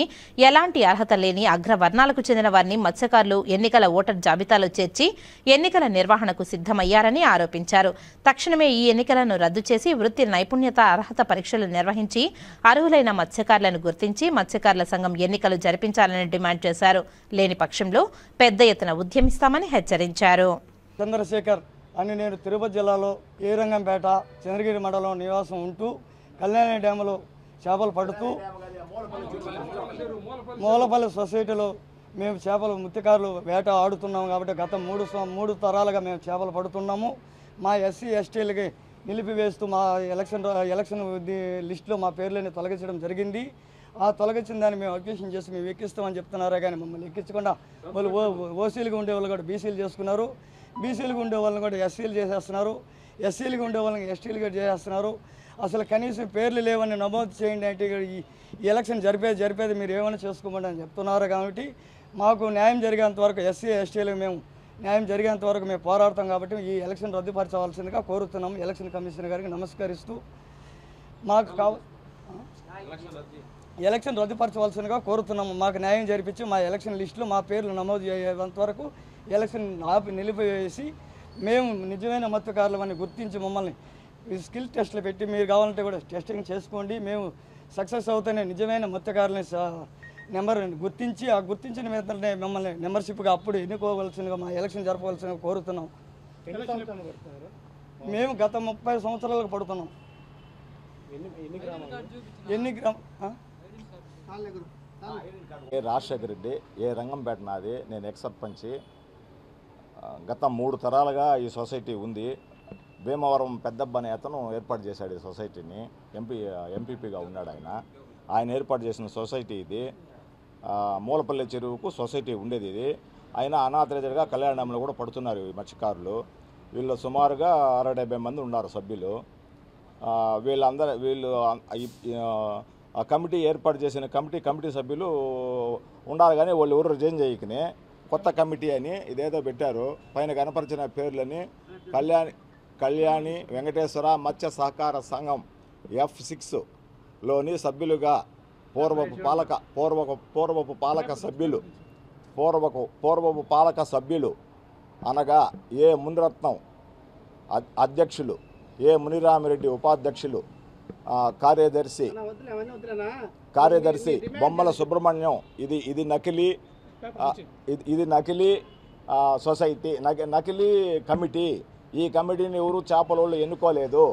ఎలాంటి అర్హత లేని అగ్రవర్ణాలకు చెందిన వారిని మత్స్యకారులు ఎన్నికల ఓటర్ జాబితాలో చేర్చి ఎన్నికల నిర్వహణకు సిద్ధమయ్యారని ఆరోపించారు. తక్షణమే ఈ ఎన్నికలను రద్దు చేసి వృత్తి నైపుణ్యత అర్హత పరీక్షలు నిర్వహించి అర్హులైన మత్స్యకారులను గుర్తించి మత్స్యకారుల సంఘం ఎన్నికలు జరిపించాలని డిమాండ్ చేశారు. లేని పక్షంలో పెద్ద ఎత్తున ఉద్యమిస్తామని హెచ్చరించారు. చంద్రశేఖర్ అని నేను తిరుపతి జిల్లాలో ఏరంగంపేట చంద్రగిరి మండలం నివాసం ఉంటూ కళ్యాణి డ్యాములో చేపలు పడుతూ మూలపల్లి సొసైటీలో మేము చేపలు ముత్తికారులు వేట ఆడుతున్నాము కాబట్టి గత మూడు తరాలుగా మేము చేపలు పడుతున్నాము. మా ఎస్సీ, ఎస్టీలకి నిలిపివేస్తూ మా ఎలక్షన్ లిస్టులో మా పేర్లని తొలగించడం జరిగింది. ఆ తొలగించిన దాన్ని మేము అబ్జెక్షన్ చేసి మేము ఎక్కిస్తామని చెప్తున్నారే కానీ మమ్మల్ని ఎక్కించకుండా వాళ్ళు ఓసీలుగా ఉండే వాళ్ళు కూడా బీసీలు చేసుకున్నారు, బీసీలుగా ఉండే వాళ్ళని కూడా ఎస్సీలు చేసేస్తున్నారు, ఎస్సీలుగా ఉండే వాళ్ళని ఎస్టీలుగా చేసేస్తున్నారు. అసలు కనీసం పేర్లు లేవని నమోదు చేయండి అంటే ఈ ఎలక్షన్ జరిపేది మీరు ఏమైనా చేసుకోమండి అని చెప్తున్నారు. కాబట్టి మాకు న్యాయం జరిగేంత వరకు ఎస్సీ, ఎస్టీలకు మేము న్యాయం జరిగేంత వరకు మేము పోరాడతాం. కాబట్టి ఈ ఎలక్షన్ రద్దుపరచవలసిందిగా కోరుతున్నాము. ఎలక్షన్ కమిషనర్ గారికి నమస్కరిస్తూ మాకు ఎలక్షన్ రద్దుపరచవలసిందిగా కోరుతున్నాము. మాకు న్యాయం జరిపించి మా ఎలక్షన్ లిస్టులో మా పేర్లు నమోదు అయ్యేంత వరకు ఎలక్షన్ నిలిపివేసి మేము నిజమైన మత్స్యకారులమని గుర్తించి మమ్మల్ని స్కిల్ టెస్టులు పెట్టి మీరు కావాలంటే కూడా టెస్టింగ్ చేసుకోండి. మేము సక్సెస్ అవుతానే నిజమైన మత్స్యకారులని నెంబర్ గుర్తించి ఆ గుర్తించిన మీదనే మిమ్మల్ని మెంబర్షిప్గా అప్పుడు ఎన్నుకోవాల్సిందిగా మా ఎలక్షన్ జరపవలసిందిగా కోరుతున్నాం. మేము గత 30 సంవత్సరాలకు పడుతున్నాం. రాజశేఖర్ రెడ్డి, రంగంపేట నాది, నేను ఎక్స్ సర్పంచి. గత 3 తరాలుగా ఈ సొసైటీ ఉంది. భీమవరం పెద్దబ్బ అనే అతను ఏర్పాటు చేశాడు ఈ సొసైటీని. ఎంపీపీగా ఉన్నాడు ఆయన ఏర్పాటు చేసిన సొసైటీ ఇది. మూలపల్లి చెరువుకు సొసైటీ ఉండేది ఇది. ఆయన అనాథరైజర్గా కళ్యాణంలో కూడా పడుతున్నారు ఈ మత్స్యకారులు. వీళ్ళు సుమారుగా 60-70 మంది ఉన్నారు సభ్యులు. వీళ్ళు ఆ కమిటీ ఏర్పాటు చేసిన కమిటీ సభ్యులు ఉండాలి కానీ వాళ్ళు ఎవరు రిజైన్ చేయకనే కొత్త కమిటీ అని ఇదేదో పెట్టారు. పైన కనపరిచిన పేర్లని కళ్యాణి వెంకటేశ్వర మత్స్య సహకార సంఘం F6లోని సభ్యులుగా పూర్వపు పాలక సభ్యులు అనగా ఏ మునిరత్నం అధ్యక్షులు, ఏ మునిరామిరెడ్డి ఉపాధ్యక్షులు, కార్యదర్శి బొమ్మల సుబ్రహ్మణ్యం. ఇది నకిలీ సొసైటీ, నకిలీ కమిటీ. ఈ కమిటీని ఎవరు చేపలోళ్ళు ఎన్నుకోలేదు,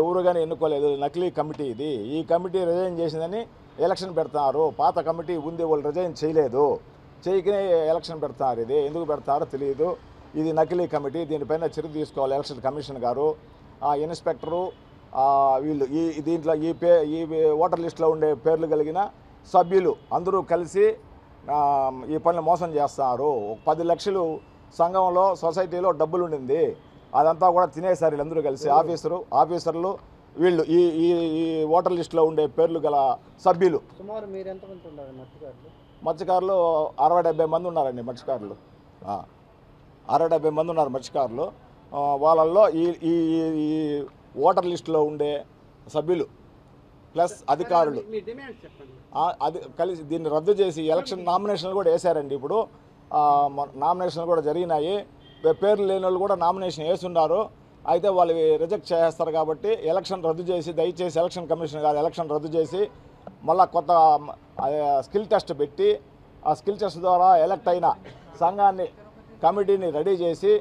ఎవరు కానీ ఎన్నుకోలేదు. నకిలీ కమిటీ ఇది. ఈ కమిటీ రిజైన్ చేసిందని ఎలక్షన్ పెడతారు. పాత కమిటీ ఉంది, వాళ్ళు రిజైన్ చేయలేదు, చేయకనే ఎలక్షన్ పెడతారు. ఇది ఎందుకు పెడతారో తెలియదు. ఇది నకిలీ కమిటీ, దీనిపైన చర్య తీసుకోవాలి ఎలక్షన్ కమిషన్ గారు, ఇన్స్పెక్టరు. వీళ్ళు దీంట్లో ఈ ఓటర్ లిస్టులో ఉండే పేర్లు కలిగిన సభ్యులు అందరూ కలిసి ఈ పనులు మోసం చేస్తారు. 10 లక్షలు సంఘంలో సొసైటీలో డబ్బులు ఉండింది, అదంతా కూడా తినేసారు వీళ్ళందరూ కలిసి. ఆఫీసర్లు వీళ్ళు ఈ ఓటర్ లిస్టులో ఉండే పేర్లు గల సభ్యులు. మత్స్యకారులు 60-70 మంది ఉన్నారండి. మత్స్యకారులు 60-70 మంది ఉన్నారు మత్స్యకారులు. వాళ్ళల్లో ఈ ఓటర్ లిస్టులో ఉండే సభ్యులు ప్లస్ అధికారులు కలిసి దీన్ని రద్దు చేసి ఎలక్షన్ నామినేషన్లు కూడా వేశారండి. ఇప్పుడు నామినేషన్లు కూడా జరిగినాయి. పేర్లు లేని వాళ్ళు కూడా నామినేషన్ వేస్తున్నారు. అయితే వాళ్ళు రిజెక్ట్ చేస్తారు. కాబట్టి ఎలక్షన్ రద్దు చేసి, దయచేసి ఎలక్షన్ కమిషన్ గారు ఎలక్షన్ రద్దు చేసి మళ్ళీ కొత్త స్కిల్ టెస్ట్ పెట్టి ఆ స్కిల్ టెస్ట్ ద్వారా ఎలక్ట్ అయిన కమిటీని రెడీ చేసి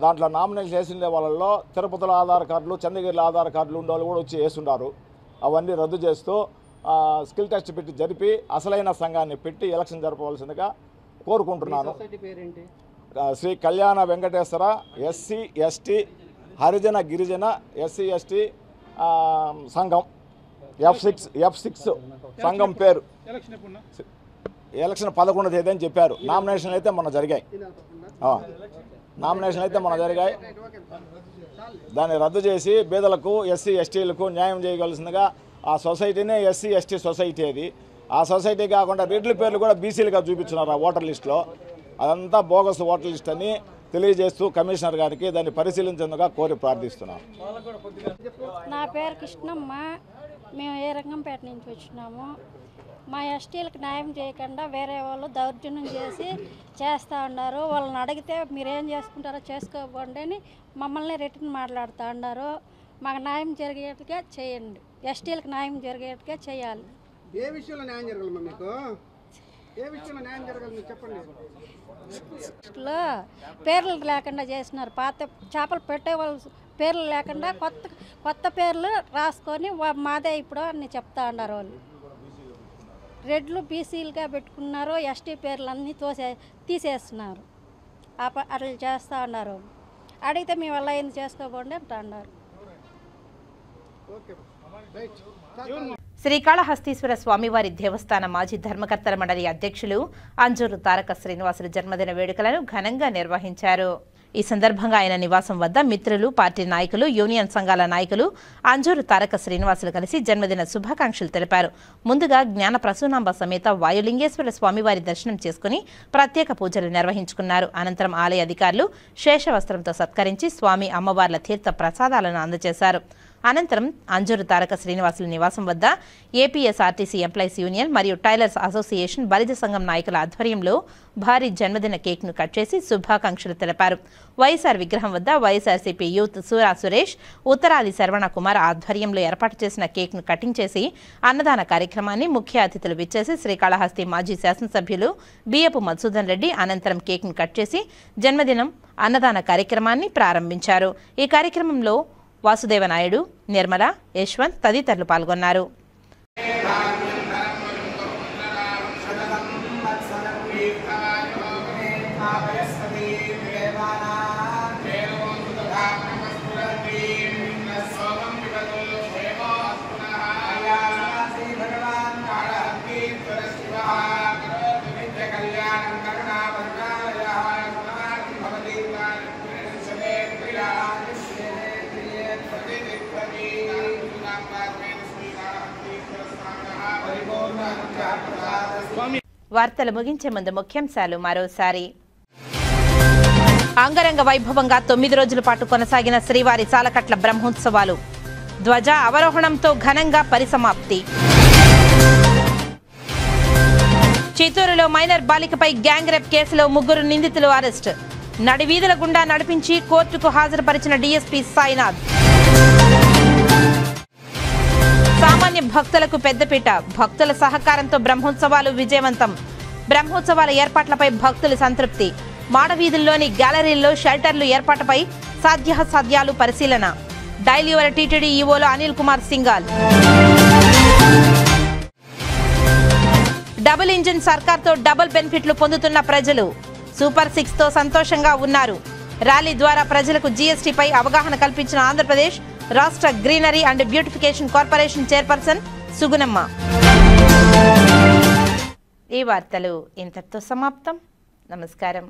దాంట్లో నామినేషన్ వేసిండే వాళ్ళలో తిరుపతిలో ఆధార్ కార్డులు, చంద్రగిరిలో ఆధార్ కార్డులు ఉండేవాళ్ళు కూడా వచ్చి వేస్తున్నారు. అవన్నీ రద్దు చేస్తూ స్కిల్ టెస్ట్ పెట్టి జరిపి అసలైన సంఘాన్ని పెట్టి ఎలక్షన్ జరపవలసిందిగా కోరుకుంటున్నాను. శ్రీ కళ్యాణ వెంకటేశ్వర ఎస్సీ ఎస్టీ హరిజన గిరిజన ఎస్సీ ఎస్టీ సంఘం F6 సంఘం పేరు ఎలక్షన్ 11వ తేదీ అని చెప్పారు. నామినేషన్లు అయితే మొన్న జరిగాయి. దాన్ని రద్దు చేసి పేదలకు ఎస్సీ ఎస్టీలకు న్యాయం చేయవలసిందిగా ఆ సొసైటీనే ఎస్సీ ఎస్టీ సొసైటీ అది. ఆ సొసైటీ కాకుండా రెడ్ల పేర్లు కూడా బీసీలుగా చూపించున్నారు ఆ ఓటర్ లిస్టులో. అదంతా బోగస్ ఓటర్ లిస్ట్ అని తెలియజేస్తూ కమిషనర్ గారికి దాన్ని పరిశీలించేందుకు కోరి ప్రార్థిస్తున్నాను. నా పేరు కృష్ణమ్మ. మేము ఏ రంగంపేట నుంచి వచ్చినాము. మా ఎస్టీలకు న్యాయం చేయకుండా వేరే వాళ్ళు దౌర్జన్యం చేస్తూ ఉన్నారు. వాళ్ళని అడిగితే మీరేం చేసుకుంటారో చేసుకోకండి అని మమ్మల్ని రిటర్న్ మాట్లాడుతూ ఉన్నారు. మాకు న్యాయం జరిగేట్టుగా చేయండి. ఎస్టీలకు న్యాయం జరిగేట్టుగా చేయాలి. ఏ విషయంలో న్యాయం జరగాలి మీకు? ఏ విషయంలో న్యాయం జరగాలి మీరు చెప్పండి. పేర్లు లేకుండా చేసినారు. పాత చేపలు పెట్టే వాళ్ళు పేర్లు లేకుండా కొత్త పేర్లు రాసుకొని మాదే ఇప్పుడు అని చెప్తా ఉన్నారు. వాళ్ళు రెడ్లు బీసీలుగా పెట్టుకున్నారు. ఎస్టీ పేర్లు అన్నీ తీసేస్తున్నారు. అట్లా చేస్తూ ఉన్నారు. అడిగితే మీ వల్ల ఏం చేసుకోకండి అంటా అన్నారు. శ్రీకాళహస్తీశ్వర స్వామివారి దేవస్థాన మాజీ ధర్మకర్తల మండలి అధ్యక్షులు అంజూరు తారక శ్రీనివాసులు జన్మదిన వేడుకలను ఘనంగా నిర్వహించారు. ఈ సందర్భంగా ఆయన నివాసం వద్ద మిత్రులు, పార్టీ నాయకులు, యూనియన్ సంఘాల నాయకులు అంజూరు తారక శ్రీనివాసులు కలిసి జన్మదిన శుభాకాంక్షలు తెలిపారు. ముందుగా జ్ఞాన ప్రసూనాంబ సమేత వాయులింగేశ్వర స్వామివారి దర్శనం చేసుకుని ప్రత్యేక పూజలు నిర్వహించుకున్నారు. అనంతరం ఆలయ అధికారులు శేషవస్త్రంతో సత్కరించి స్వామి అమ్మవార్ల తీర్థ ప్రసాదాలను అందజేశారు. అనంతరం అంజూరు తారక శ్రీనివాసుల నివాసం వద్ద ఏపీఎస్ఆర్టీసీ ఎంప్లాయీస్ యూనియన్ మరియు టైలర్స్ అసోసియేషన్ బలిజ సంఘం నాయకుల ఆధ్వర్యంలో భారీ జన్మదిన కేక్ను కట్ చేసి శుభాకాంక్షలు తెలిపారు. వైఎస్ఆర్ విగ్రహం వద్ద వైఎస్ఆర్సీపీ యూత్ సూరా సురేష్, ఉత్తరాది శరవణ కుమార్ ఆధ్వర్యంలో ఏర్పాటు చేసిన కేక్ను కటింగ్ చేసి అన్నదాన కార్యక్రమాన్ని ముఖ్య అతిథులు విచ్చేసి శ్రీకాళహస్తి మాజీ శాసనసభ్యులు బియ్యపు మధుసూదన్ రెడ్డి అనంతరం కేక్ను కట్ చేసి జన్మదినం అన్నదాన కార్యక్రమాన్ని ప్రారంభించారు. ఈ కార్యక్రమంలో వాసుదేవ నాయుడు, నిర్మల, యశ్వంత్ తదితరులు పాల్గొన్నారు. వార్తలు ముగించే ముందు ముఖ్యాంశాలు మరోసారి. అంగరంగ వైభవంగా 9 రోజుల పాటు కొనసాగిన శ్రీవారి సాలకట్ల బ్రహ్మోత్సవాలు. ధ్వజ అవరోహణంతో ఘనంగా పరిసమాప్తి. చిత్తూరులో మైనర్ బాలికపై గ్యాంగ్ రేప్ కేసులో 3 నిందితులు అరెస్ట్. నడివీధుల గుండా నడిపించి కోర్టుకు హాజరుపరిచిన డీఎస్పీ సాయినాథ్. సామాన్య భక్తులకు పెద్దపీట. భక్తుల సహకారంతో బ్రహ్మోత్సవాలు విజయవంతం. బ్రహ్మోత్సవాల ఏర్పాట్లపై భక్తులు సంతృప్తి. మాడవీధుల్లోని గ్యాలరీల్లో షెల్టర్లు ఏర్పాటుపై సాధ్యాసాధ్యాలు పరిశీలన. డైలీవర టీటీడీ ఈవోలో అనిల్ కుమార్ సింగాల్. డబుల్ ఇంజిన్ సర్కార్తో డబుల్ బెనిఫిట్లు పొందుతున్న ప్రజలు. సూపర్ 6తో సంతోషంగా ఉన్నారు. ర్యాలీ ద్వారా ప్రజలకు జీఎస్టీపై అవగాహన కల్పించిన ఆంధ్రప్రదేశ్ రాష్ట్ర greenery and beautification corporation chairperson Sugunamma. ఈ వార్తలు ఇంతటితో సమాప్తం. నమస్కారం.